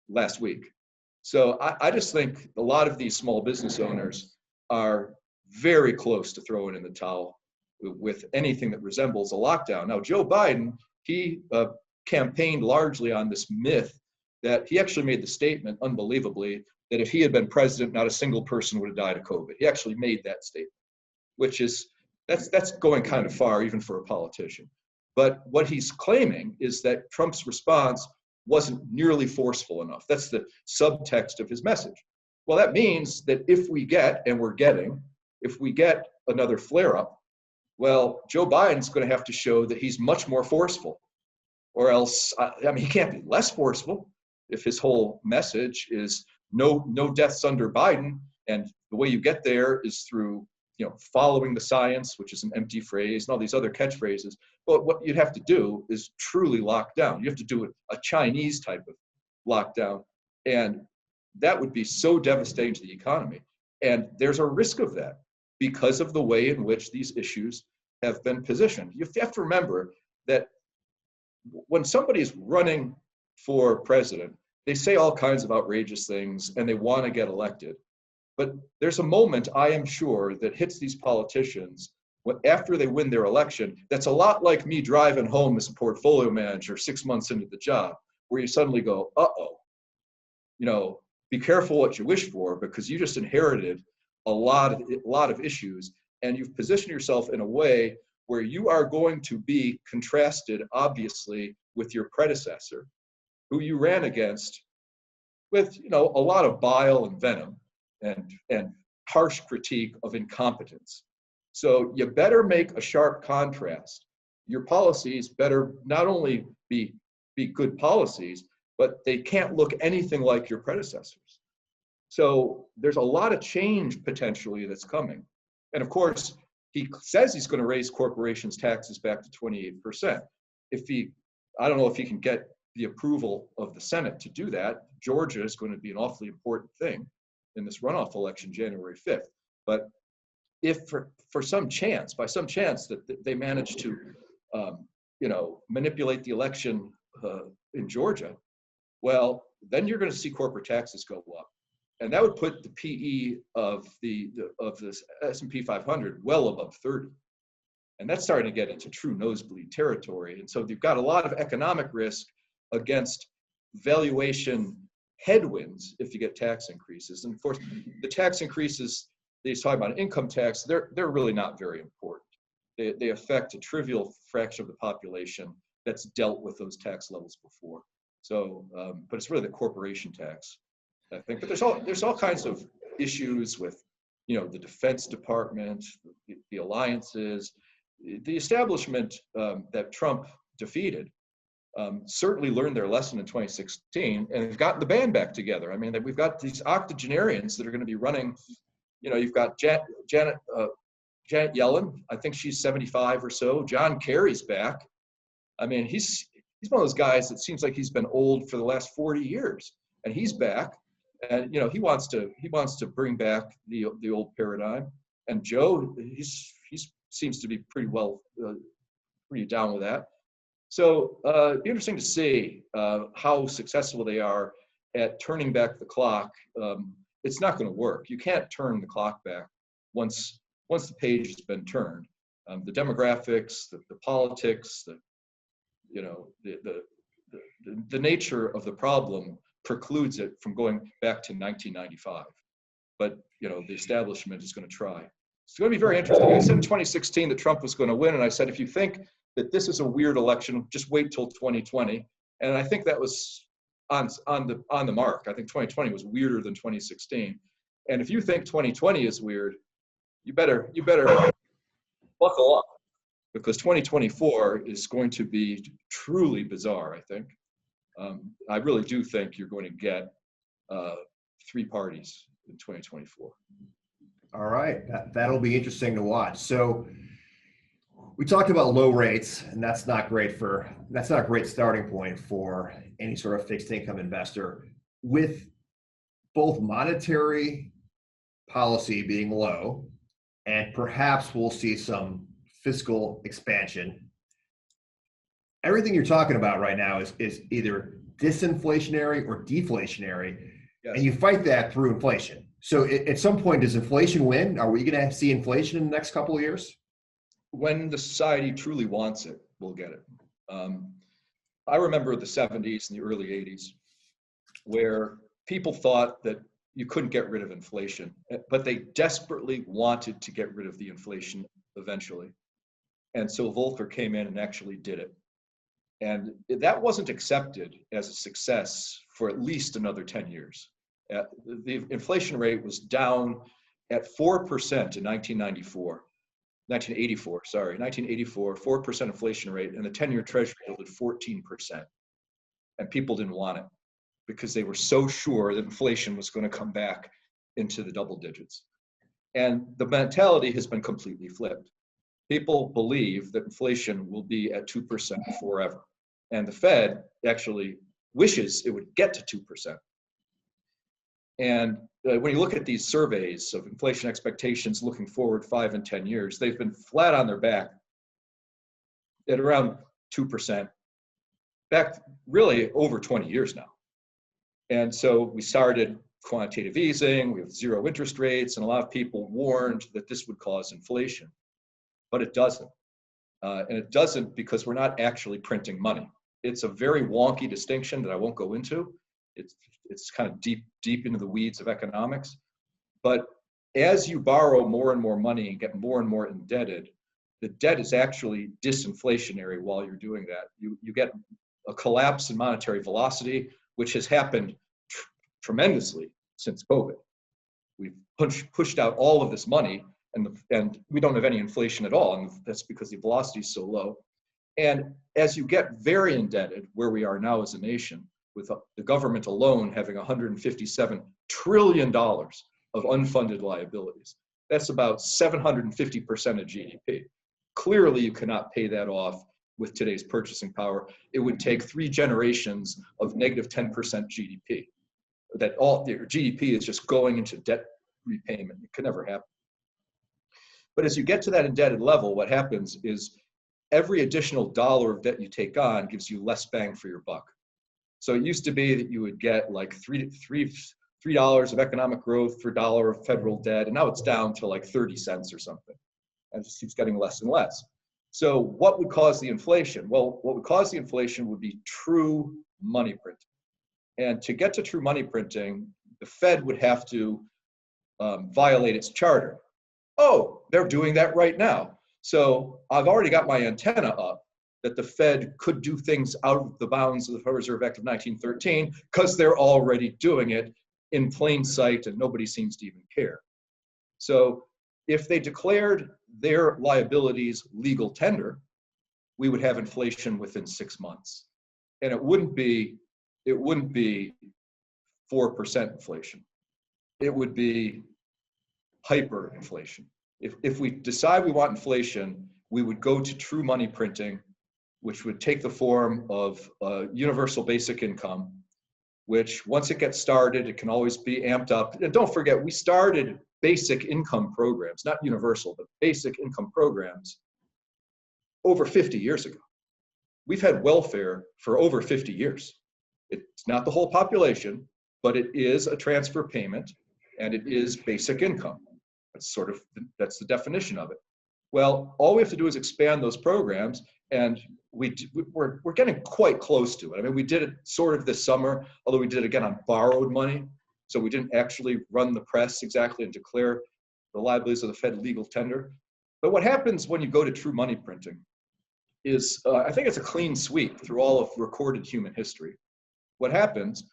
Speaker 2: last week. So I just think a lot of these small business owners are very close to throwing in the towel with anything that resembles a lockdown. Now, Joe Biden, he campaigned largely on this myth that he actually made the statement, unbelievably, that if he had been president, not a single person would have died of COVID. He actually made that statement, which is, that's going kind of far even for a politician. But what he's claiming is that Trump's response wasn't nearly forceful enough. That's the subtext of his message. Well, that means that if we get, and we're getting, if we get another flare-up, well, Joe Biden's going to have to show that he's much more forceful, or else, he can't be less forceful if his whole message is no deaths under Biden, and the way you get there is through, following the science, which is an empty phrase, and all these other catchphrases. But what you'd have to do is truly lock down. You have to do a Chinese type of lockdown, and that would be so devastating to the economy. And there's a risk of that because of the way in which these issues have been positioned. You have to remember that when somebody is running for president, they say all kinds of outrageous things and they want to get elected. But there's a moment, I am sure, that hits these politicians after they win their election. That's a lot like me driving home as a portfolio manager 6 months into the job, where you suddenly go, uh-oh, be careful what you wish for, because you just inherited a lot of issues, and you've positioned yourself in a way where you are going to be contrasted, obviously, with your predecessor, who you ran against with, a lot of bile and venom and harsh critique of incompetence. So you better make a sharp contrast. Your policies better not only be good policies, but they can't look anything like your predecessors. So there's a lot of change potentially that's coming. And of course, he says he's going to raise corporations' taxes back to 28%. I don't know if he can get the approval of the Senate to do that. Georgia is going to be an awfully important thing in this runoff election, January 5th. But if by some chance that they manage to, manipulate the election in Georgia, well, then you're going to see corporate taxes go up, and that would put the PE of the S&P 500 well above 30, and that's starting to get into true nosebleed territory. And so you've got a lot of economic risk against valuation headwinds if you get tax increases. And of course, the tax increases that he's talking about, income tax, they're really not very important. They affect a trivial fraction of the population that's dealt with those tax levels before. So, but it's really the corporation tax, I think. But there's all kinds of issues with, the Defense Department, the alliances, the establishment that Trump defeated. Certainly learned their lesson in 2016, and have gotten the band back together. I mean, we've got these octogenarians that are going to be running. You've got Janet Yellen. I think she's 75 or so. John Kerry's back. I mean, he's one of those guys that seems like he's been old for the last 40 years, and he's back. And he wants to bring back the old paradigm. And Joe, he seems to be pretty down with that. So it'd be interesting to see how successful they are at turning back the clock. It's not going to work. You can't turn the clock back once the page has been turned. The demographics, the politics, the the nature of the problem precludes it from going back to 1995. But the establishment is going to try. It's going to be very interesting. I said in 2016 that Trump was going to win, and I said, if you think that this is a weird election, just wait till 2020. And I think that was on the mark. I think 2020 was weirder than 2016. And if you think 2020 is weird, you better buckle up, because 2024 is going to be truly bizarre, I think. I really do think you're going to get 3 parties in 2024.
Speaker 1: All right, that'll be interesting to watch. So we talked about low rates, and that's not a great starting point for any sort of fixed income investor. With both monetary policy being low, and perhaps we'll see some fiscal expansion, everything you're talking about right now is either disinflationary or deflationary. Yes. And you fight that through inflation. So at some point, does inflation win? Are we going to see inflation in the next couple of years?
Speaker 2: When the society truly wants it, we'll get it. I remember the 70s and the early 80s, where people thought that you couldn't get rid of inflation, but they desperately wanted to get rid of the inflation eventually. And so Volcker came in and actually did it. And that wasn't accepted as a success for at least another 10 years. The inflation rate was down at 4% in 1984, 4% inflation rate, and the 10-year treasury yielded 14%. And people didn't want it because they were so sure that inflation was going to come back into the double digits. And the mentality has been completely flipped. People believe that inflation will be at 2% forever. And the Fed actually wishes it would get to 2%. And when you look at these surveys of inflation expectations looking forward 5 and 10 years, they've been flat on their back at around 2%, back really over 20 years now. And so we started quantitative easing, we have 0 interest rates, and a lot of people warned that this would cause inflation, but it doesn't. And it doesn't because we're not actually printing money. It's a very wonky distinction that I won't go into. It's kind of deep into the weeds of economics. But as you borrow more and more money and get more and more indebted, the debt is actually disinflationary while you're doing that. You get a collapse in monetary velocity, which has happened tremendously since COVID. We've pushed out all of this money, and we don't have any inflation at all, and that's because the velocity is so low. And as you get very indebted, where we are now as a nation, with the government alone having $157 trillion of unfunded liabilities, that's about 750% of GDP. Clearly, you cannot pay that off with today's purchasing power. It would take 3 generations of negative 10% GDP. That all your GDP is just going into debt repayment. It could never happen. But as you get to that indebted level, what happens is every additional dollar of debt you take on gives you less bang for your buck. So it used to be that you would get like $3 of economic growth for $1 of federal debt, and now it's down to like 30 cents or something. And it just keeps getting less and less. So what would cause the inflation? Well, what would cause the inflation would be true money printing. And to get to true money printing, the Fed would have to violate its charter. Oh, they're doing that right now. So I've already got my antenna up that the Fed could do things out of the bounds of the Federal Reserve Act of 1913 because they're already doing it in plain sight and nobody seems to even care. So if they declared their liabilities legal tender, we would have inflation within 6 months. And it wouldn't be 4% inflation. It would be hyperinflation. If we decide we want inflation, we would go to true money printing, which would take the form of universal basic income, which once it gets started, it can always be amped up. And don't forget, we started basic income programs, not universal, but basic income programs over 50 years ago. We've had welfare for over 50 years. It's not the whole population, but it is a transfer payment and it is basic income. That's the definition of it. Well, all we have to do is expand those programs, and we're getting quite close to it. I mean, we did it sort of this summer, although we did it again on borrowed money. So we didn't actually run the press exactly and declare the liabilities of the Fed legal tender. But what happens when you go to true money printing is, I think it's a clean sweep through all of recorded human history. What happens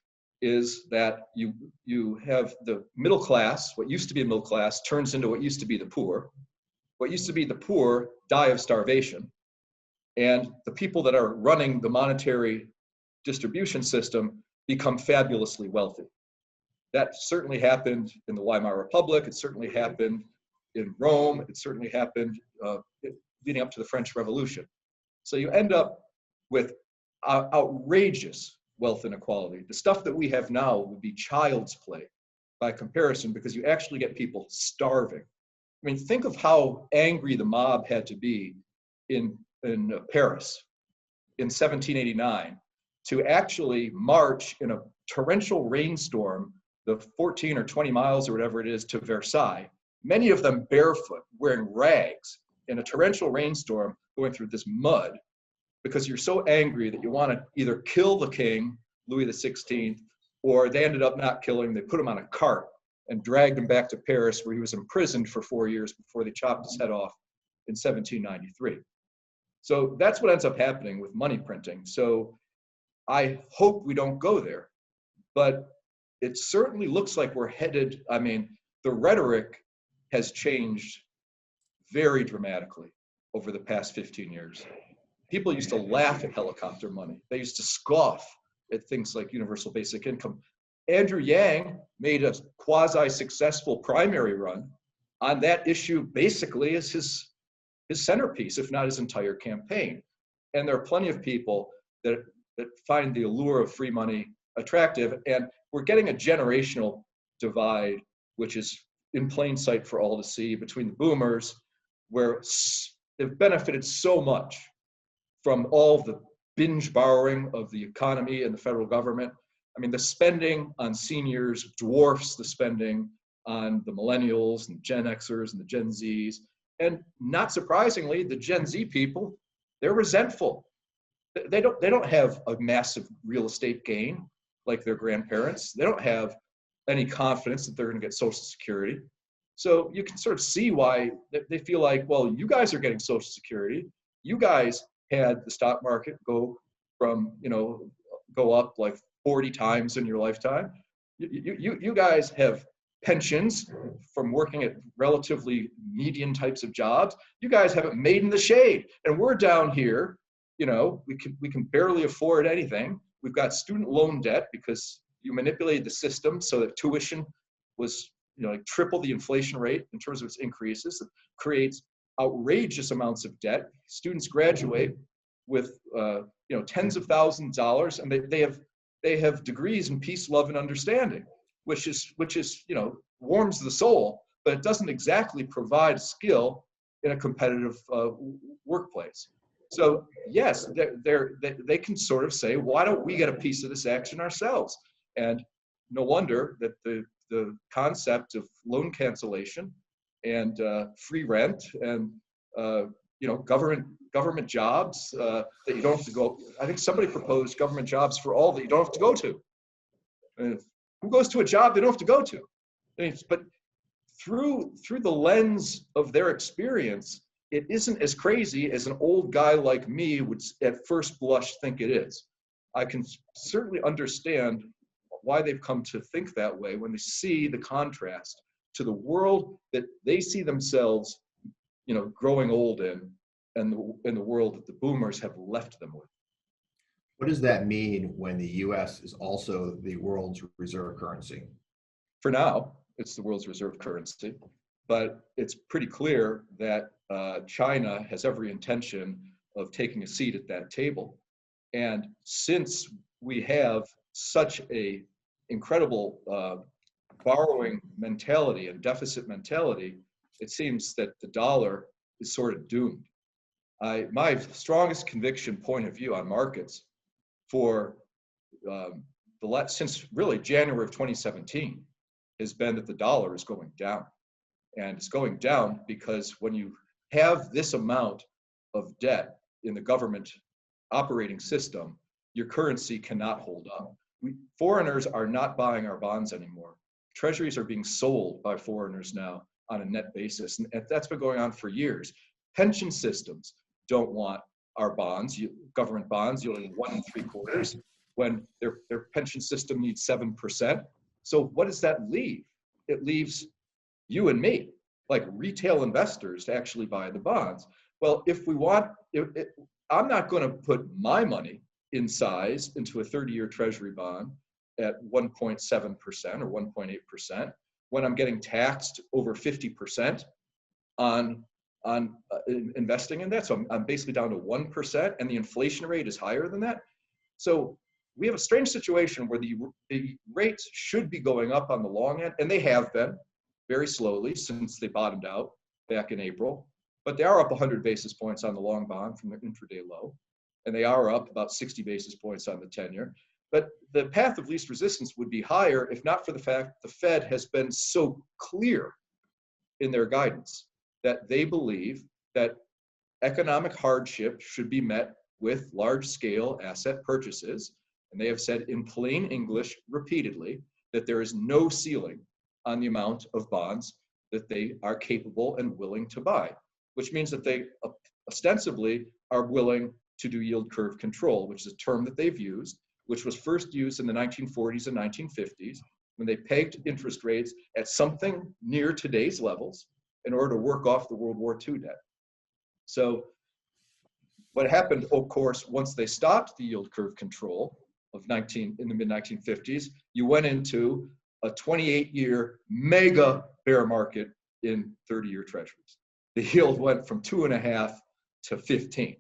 Speaker 2: is that you have the middle class, what used to be a middle class turns into what used to be the poor. What used to be the poor die of starvation. And the people that are running the monetary distribution system become fabulously wealthy. That certainly happened in the Weimar Republic. It certainly happened in Rome. It certainly happened leading up to the French Revolution. So you end up with outrageous wealth inequality. The stuff that we have now would be child's play by comparison, because you actually get people starving. I mean, think of how angry the mob had to be in Paris in 1789 to actually march in a torrential rainstorm, the 14 or 20 miles or whatever it is, to Versailles, many of them barefoot, wearing rags in a torrential rainstorm, going through this mud, because you're so angry that you want to either kill the king, Louis XVI, or they ended up not killing him. They put him on a cart and dragged him back to Paris, where he was imprisoned for 4 years before they chopped his head off in 1793. So that's what ends up happening with money printing. So I hope we don't go there, but it certainly looks like we're headed. I mean, the rhetoric has changed very dramatically over the past 15 years. People used to laugh at helicopter money. They used to scoff at things like universal basic income. Andrew Yang made a quasi-successful primary run on that issue basically as his centerpiece, if not his entire campaign. And there are plenty of people that find the allure of free money attractive. And we're getting a generational divide, which is in plain sight for all to see, between the boomers, where they've benefited so much from all the binge borrowing of the economy and the federal government. I mean, the spending on seniors dwarfs the spending on the millennials and Gen Xers and the Gen Zs. And not surprisingly, the Gen Z people, they're resentful. They don't have a massive real estate gain like their grandparents. They don't have any confidence that they're going to get Social Security. So you can sort of see why they feel like, well, you guys are getting Social Security. You guys had the stock market go up like 40 times in your lifetime. You guys have pensions from working at relatively median types of jobs. You guys have it made in the shade, and we're down here. We can barely afford anything. We've got student loan debt because you manipulated the system so that tuition was like triple the inflation rate in terms of its increases. It creates outrageous amounts of debt. Students graduate with tens of thousands of dollars, and they have degrees in peace, love, and understanding, which is warms the soul, but it doesn't exactly provide skill in a competitive workplace. So yes, they can sort of say, why don't we get a piece of this action ourselves? And no wonder that the concept of loan cancellation and free rent and government jobs that you don't have to go. I think somebody proposed government jobs for all that you don't have to go to. Who goes to a job they don't have to go to? But through the lens of their experience, it isn't as crazy as an old guy like me would at first blush think it is. I can certainly understand why they've come to think that way when they see the contrast to the world that they see themselves, growing old in the world that the boomers have left them with.
Speaker 1: What does that mean when the U.S. is also the world's reserve currency?
Speaker 2: For now, it's the world's reserve currency, but it's pretty clear that China has every intention of taking a seat at that table. And since we have such a incredible borrowing mentality and deficit mentality, it seems that the dollar is sort of doomed. My strongest conviction point of view on markets for since really January of 2017 has been that the dollar is going down. And it's going down because when you have this amount of debt in the government operating system, your currency cannot hold up. Foreigners are not buying our bonds anymore. Treasuries are being sold by foreigners now on a net basis, and that's been going on for years. Pension systems don't want our bonds, government bonds, yielding 1 3/4 when their pension system needs 7%. So what does that leave? It leaves you and me, like retail investors, to actually buy the bonds. Well, if we want, I'm not going to put my money in size into a 30-year treasury bond at 1.7% or 1.8% when I'm getting taxed over 50% on investing in that. So I'm basically down to 1%, and the inflation rate is higher than that. So we have a strange situation where the rates should be going up on the long end, and they have been very slowly since they bottomed out back in April. But they are up 100 basis points on the long bond from the intraday low, and they are up about 60 basis points on the 10-year. But the path of least resistance would be higher if not for the fact the Fed has been so clear in their guidance that they believe that economic hardship should be met with large-scale asset purchases. And they have said in plain English repeatedly that there is no ceiling on the amount of bonds that they are capable and willing to buy, which means that they ostensibly are willing to do yield curve control, which is a term that they've used, which was first used in the 1940s and 1950s when they pegged interest rates at something near today's levels in order to work off the World War II debt. So what happened, of course, once they stopped the yield curve control in the mid-1950s, you went into a 28-year mega bear market in 30-year treasuries. The yield went from 2.5 to 15.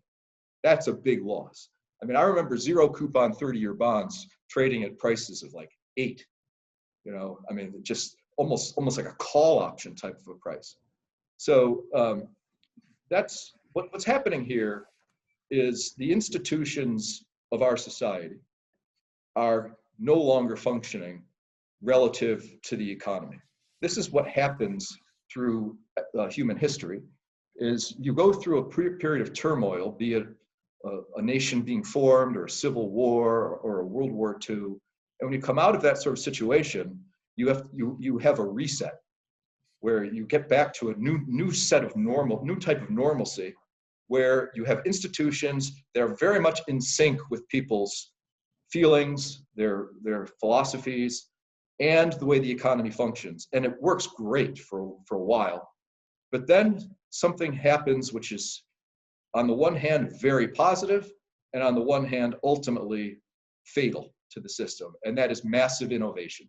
Speaker 2: That's a big loss. I mean, I remember zero coupon 30-year bonds trading at prices of like 8. You know, I mean, just almost like a call option type of a price. So that's what's happening here is the institutions of our society are no longer functioning relative to the economy. This is what happens through human history, is you go through a period of turmoil, be it a nation being formed or a civil war or a World War II. And when you come out of that sort of situation, you have a reset where you get back to a new type of normalcy, where you have institutions that are very much in sync with people's feelings, their philosophies, and the way the economy functions. And it works great for a while. But then something happens which is, on the one hand, very positive, and on the one hand, ultimately fatal to the system, and that is massive innovation.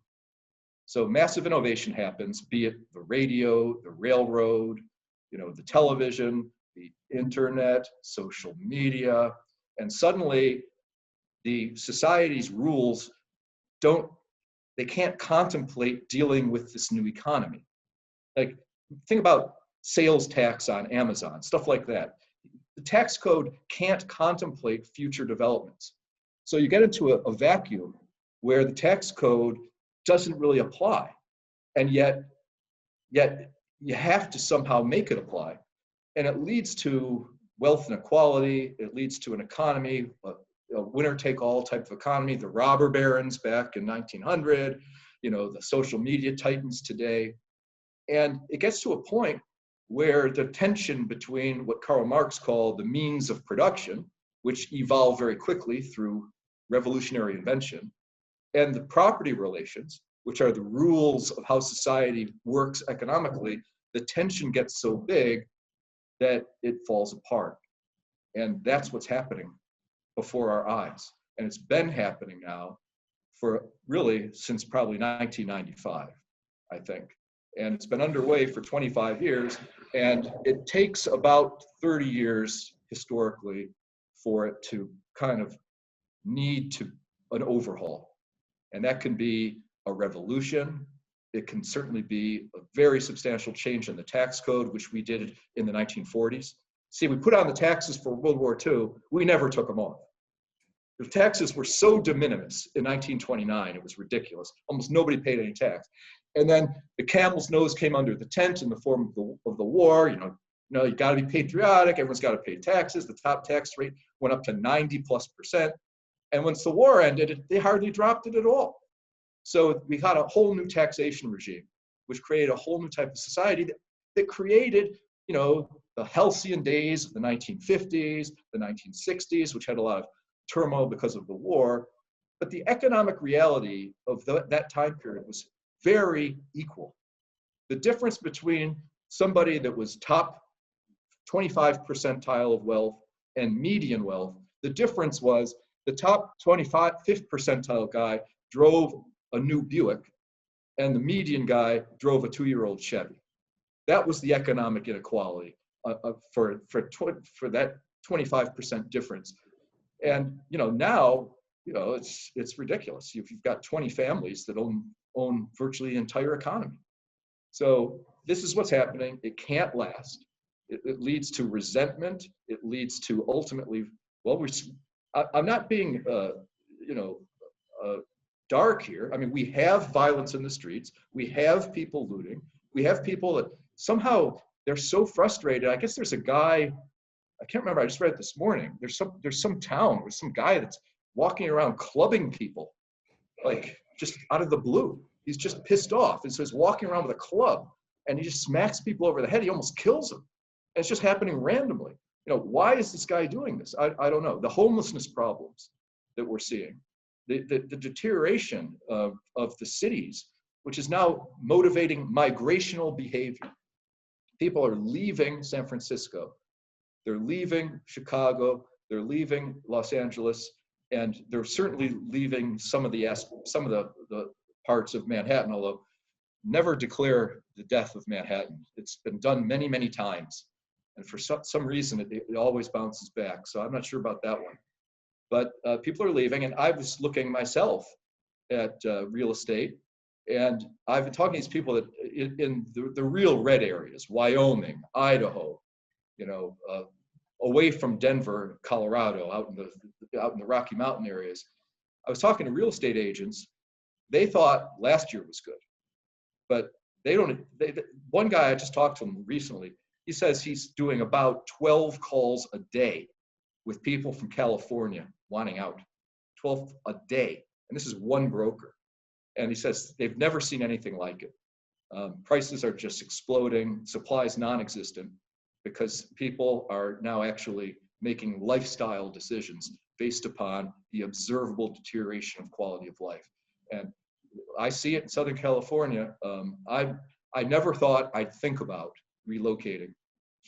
Speaker 2: So massive innovation happens, be it the radio, the railroad, the television, the internet, social media, and suddenly the society's rules they can't contemplate dealing with this new economy. Like, think about sales tax on Amazon, stuff like that. The tax code can't contemplate future developments. So you get into a vacuum where the tax code doesn't really apply. And yet you have to somehow make it apply. And it leads to wealth inequality. It leads to an economy, a winner-take-all type of economy, the robber barons back in 1900, the social media titans today. And it gets to a point where the tension between what Karl Marx called the means of production, which evolved very quickly through revolutionary invention, and the property relations, which are the rules of how society works economically, the tension gets so big that it falls apart. And that's what's happening before our eyes. And it's been happening now for really since probably 1995, I think. And it's been underway for 25 years. And it takes about 30 years historically for it to kind of need an overhaul. And that can be a revolution. It can certainly be a very substantial change in the tax code, which we did in the 1940s. See, we put on the taxes for World War II. We never took them off. The taxes were so de minimis in 1929, it was ridiculous. Almost nobody paid any tax. And then the camel's nose came under the tent in the form of the war. You got to be patriotic. Everyone's got to pay taxes. The top tax rate went up to 90+%. And once the war ended, they hardly dropped it at all. So we had a whole new taxation regime, which created a whole new type of society that created, the halcyon days of the 1950s, the 1960s, which had a lot of turmoil because of the war. But the economic reality of that time period was very equal. The difference between somebody that was top 25 percentile of wealth and median wealth, the difference was the top 25th percentile guy drove a new Buick and the median guy drove a 2-year-old Chevy. That was the economic inequality for that 25% difference. And now, it's ridiculous. You've got 20 families that own virtually the entire economy. So this is what's happening. It can't last. It leads to resentment. It leads to ultimately, I'm not being, dark here. I mean, we have violence in the streets. We have people looting. We have people that somehow they're so frustrated. I guess there's a guy, I can't remember, I just read it this morning. There's some town with some guy that's walking around clubbing people, like just out of the blue. He's just pissed off. And so he's walking around with a club and he just smacks people over the head. He almost kills them. And it's just happening randomly. Why is this guy doing this? I don't know. The homelessness problems that we're seeing, the deterioration of the cities, which is now motivating migrational behavior. People are leaving San Francisco. They're leaving Chicago. They're leaving Los Angeles. And they're certainly leaving some of the parts of Manhattan, although never declare the death of Manhattan. It's been done many, many times. And for some reason, it always bounces back. So I'm not sure about that one. But people are leaving, and I was looking myself at real estate, and I've been talking to these people that in the real red areas, Wyoming, Idaho, away from Denver, Colorado, out in the Rocky Mountain areas. I was talking to real estate agents. They thought last year was good, but one guy I just talked to him recently. He says he's doing about 12 calls a day with people from California wanting out. 12 a day. And this is one broker. And he says they've never seen anything like it. Prices are just exploding. Supply is non-existent because people are now actually making lifestyle decisions based upon the observable deterioration of quality of life. And I see it in Southern California. I never thought I'd think about relocating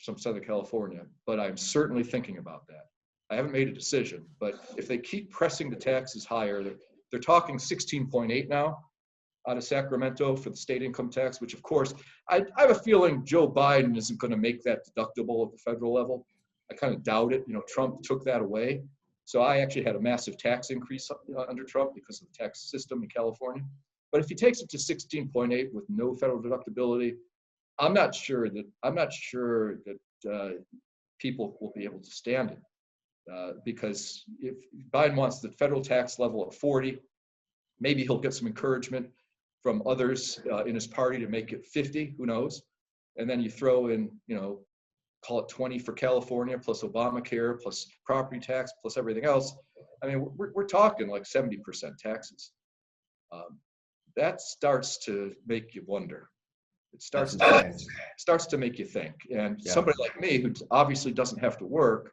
Speaker 2: from Southern California, but I'm certainly thinking about that. I haven't made a decision, but if they keep pressing the taxes higher, they're talking 16.8 now out of Sacramento for the state income tax, which of course, I have a feeling Joe Biden isn't going to make that deductible at the federal level. I kind of doubt it. Trump took that away. So I actually had a massive tax increase under Trump because of the tax system in California. But if he takes it to 16.8 with no federal deductibility, I'm not sure that people will be able to stand it. Because if Biden wants the federal tax level at 40, maybe he'll get some encouragement from others in his party to make it 50, who knows? And then you throw in, call it 20 for California, plus Obamacare, plus property tax, plus everything else. I mean, we're talking like 70% taxes. That starts to make you wonder. It starts to make you think. And somebody like me, who obviously doesn't have to work,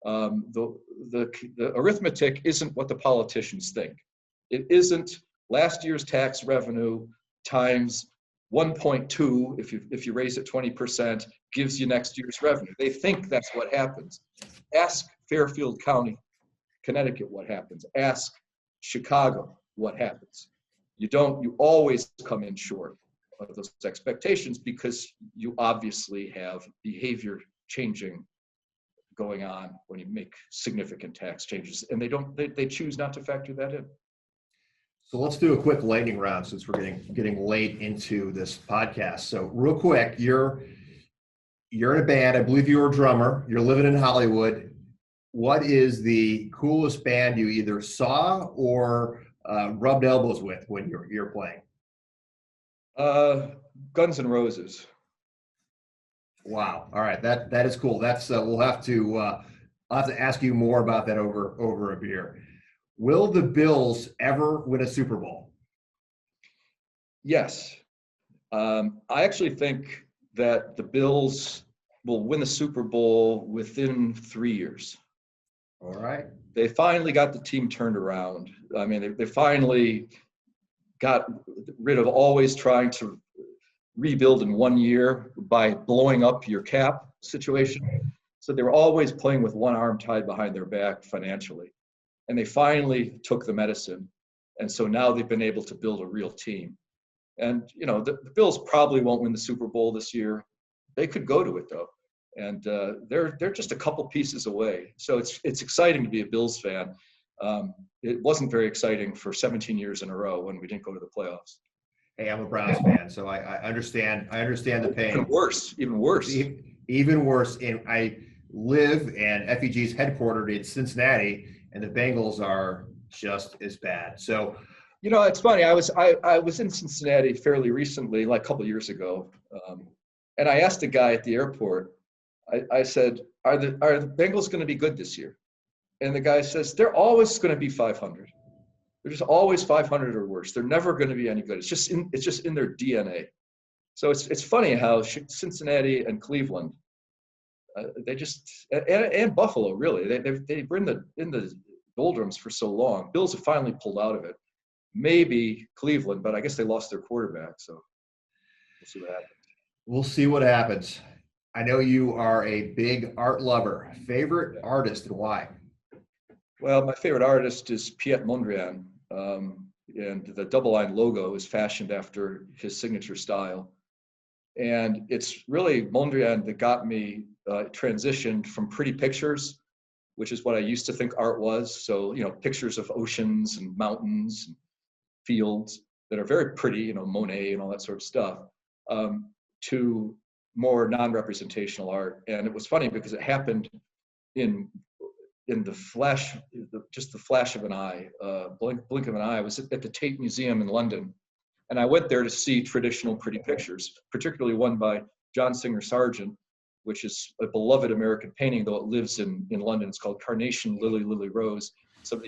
Speaker 2: the arithmetic isn't what the politicians think. It isn't last year's tax revenue times 1.2 if you raise it 20% gives you next year's revenue. They think that's what happens. Ask Fairfield County, Connecticut, what happens. Ask Chicago what happens. You always come in short of those expectations because you obviously have behavior changing going on when you make significant tax changes, and they choose not to factor that in.
Speaker 1: So let's do a quick lightning round since we're getting late into this podcast. So real quick, you're in a band. I believe you're a drummer. You're living in Hollywood. What is the coolest band you either saw or rubbed elbows with when you're playing?
Speaker 2: Guns N' Roses.
Speaker 1: Wow. All right. That is cool. That's I'll have to ask you more about that over a beer. Will the Bills ever win a Super Bowl?
Speaker 2: Yes. I actually think that the Bills will win the Super Bowl within 3 years.
Speaker 1: All right.
Speaker 2: They finally got the team turned around. I mean, they finally got rid of always trying to rebuild in 1 year by blowing up your cap situation. So they were always playing with one arm tied behind their back financially. And they finally took the medicine. And so now they've been able to build a real team. And, you know, the Bills probably won't win the Super Bowl this year. They could go to it, though. And they're just a couple pieces away. So it's exciting to be a Bills fan. It wasn't very exciting for 17 years in a row when we didn't go to the playoffs.
Speaker 1: Hey, I'm a Browns fan, so I understand the pain.
Speaker 2: Even worse.
Speaker 1: Even worse. And I live, and FEG's headquartered in Cincinnati, and the Bengals are just as bad. So,
Speaker 2: you know, it's funny. I was in Cincinnati fairly recently, like a couple of years ago, and I asked a guy at the airport. I said, "Are the Bengals going to be good this year?" And the guy says, "They're always going to be 500. They're just always 500 or worse. They're never going to be any good. It's just in their DNA." So it's funny how Cincinnati and Cleveland, they just and Buffalo really they were in the doldrums for so long. Bills have finally pulled out of it. Maybe Cleveland, but I guess they lost their quarterback. So we'll see what happens.
Speaker 1: We'll see what happens. I know you are a big art lover. Favorite artist and why?
Speaker 2: Well, my favorite artist is Piet Mondrian, and the DoubleLine logo is fashioned after his signature style. And it's really Mondrian that got me transitioned from pretty pictures, which is what I used to think art was. So, you know, pictures of oceans and mountains and fields that are very pretty, you know, Monet and all that sort of stuff, to more non-representational art. And it was funny because it happened in the flash, just the flash of an eye, blink of an eye. I was at the Tate Museum in London, and I went there to see traditional pretty pictures, particularly one by John Singer Sargent, which is a beloved American painting, though it lives in London. It's called Carnation, Lily, Lily, Rose. Some of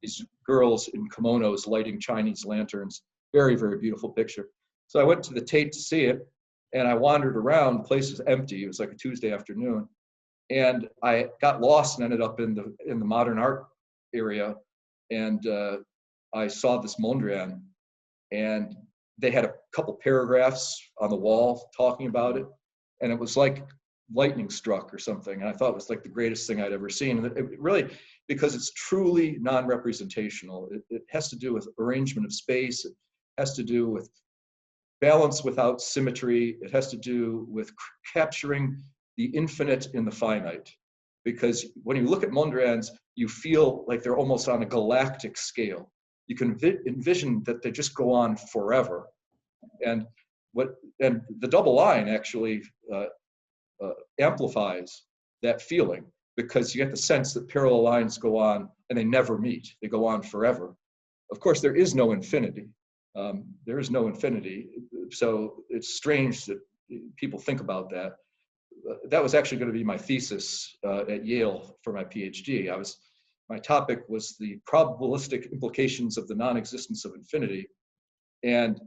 Speaker 2: these girls in kimonos lighting Chinese lanterns. Very, very beautiful picture. So I went to the Tate to see it, and I wandered around. The place was empty. It was like a Tuesday afternoon. And I got lost and ended up in the modern art area. And I saw this Mondrian, and they had a couple paragraphs on the wall talking about it. And it was like lightning struck or something. And I thought it was like the greatest thing I'd ever seen. And it really, because it's truly non-representational. It has to do with arrangement of space. It has to do with balance without symmetry. It has to do with capturing the infinite in the finite. Because when you look at Mondrian's, you feel like they're almost on a galactic scale. You can envision that they just go on forever. And the DoubleLine actually amplifies that feeling, because you get the sense that parallel lines go on and they never meet. They go on forever. Of course, there is no infinity. There is no infinity. So it's strange that people think about that. That was actually going to be my thesis at Yale for my PhD. My topic was the probabilistic implications of the non-existence of infinity. And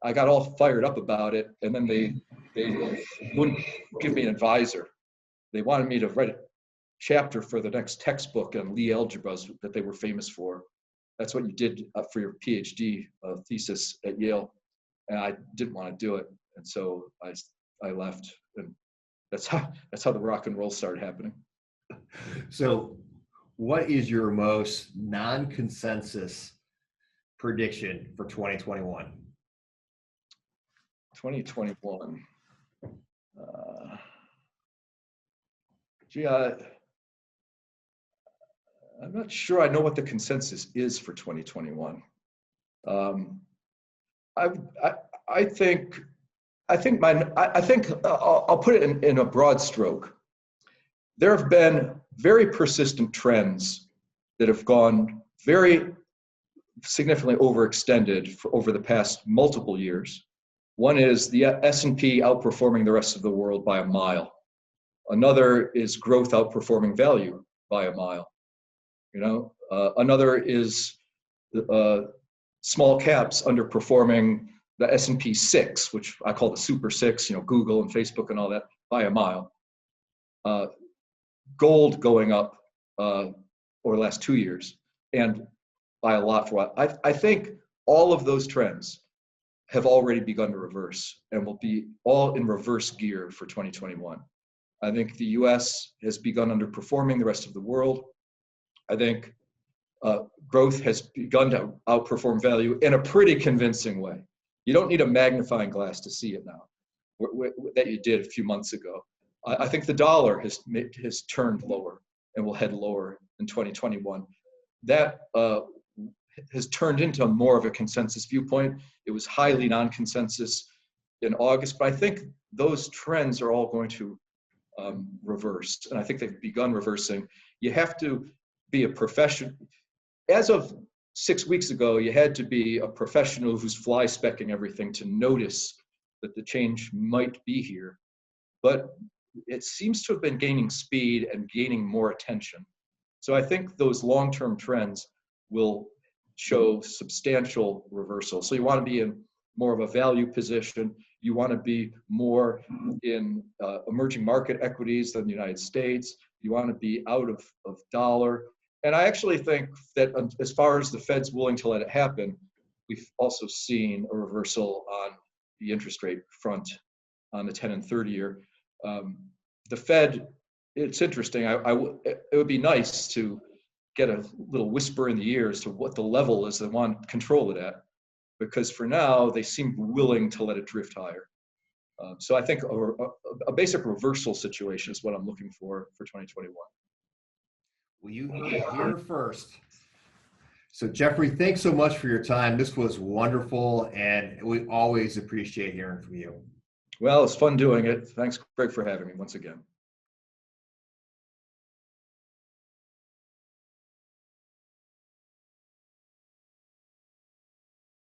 Speaker 2: I got all fired up about it, and then they wouldn't give me an advisor. They wanted me to write a chapter for the next textbook on Lie algebras that they were famous for. That's what you did for your PhD thesis at Yale, and I didn't want to do it, and so I left, and that's how the rock and roll started happening.
Speaker 1: So, what is your most non-consensus prediction for 2021?
Speaker 2: 2021. I'm not sure I know what the consensus is for 2021. I think I'll put it in a broad stroke. There have been very persistent trends that have gone very significantly overextended over the past multiple years, One is the S&P outperforming the rest of the world by a mile. Another is growth outperforming value by a mile. Another is small caps underperforming the S&P 6, which I call the Super 6, Google and Facebook and all that, by a mile. Gold going up over the last 2 years, and by a lot for a while. I think all of those trends have already begun to reverse and will be all in reverse gear for 2021. I think the US has begun underperforming the rest of the world. I think growth has begun to outperform value in a pretty convincing way. You don't need a magnifying glass to see it now, that you did a few months ago. I think the dollar has turned lower and will head lower in 2021. That has turned into more of a consensus viewpoint. It was highly non-consensus in August, but I think those trends are all going to reverse, and I think they've begun reversing. You have to be a professional. As of 6 weeks ago, you had to be a professional who's fly-specking everything to notice that the change might be here. But it seems to have been gaining speed and gaining more attention. So I think those long-term trends will show substantial reversal. So you want to be in more of a value position. You want to be more in emerging market equities than the United States. You want to be out of dollar. And I actually think that as far as the Fed's willing to let it happen, we've also seen a reversal on the interest rate front on the 10 and 30 year. The Fed, it's interesting. It would be nice to get a little whisper in the ear as to what the level is they want to control it at, because for now they seem willing to let it drift higher. So I think a basic reversal situation is what I'm looking for 2021.
Speaker 1: Well, you heard it here first. So Jeffrey, thanks so much for your time. This was wonderful, and we always appreciate hearing from you.
Speaker 2: Well, it's fun doing it. Thanks, Greg, for having me once again.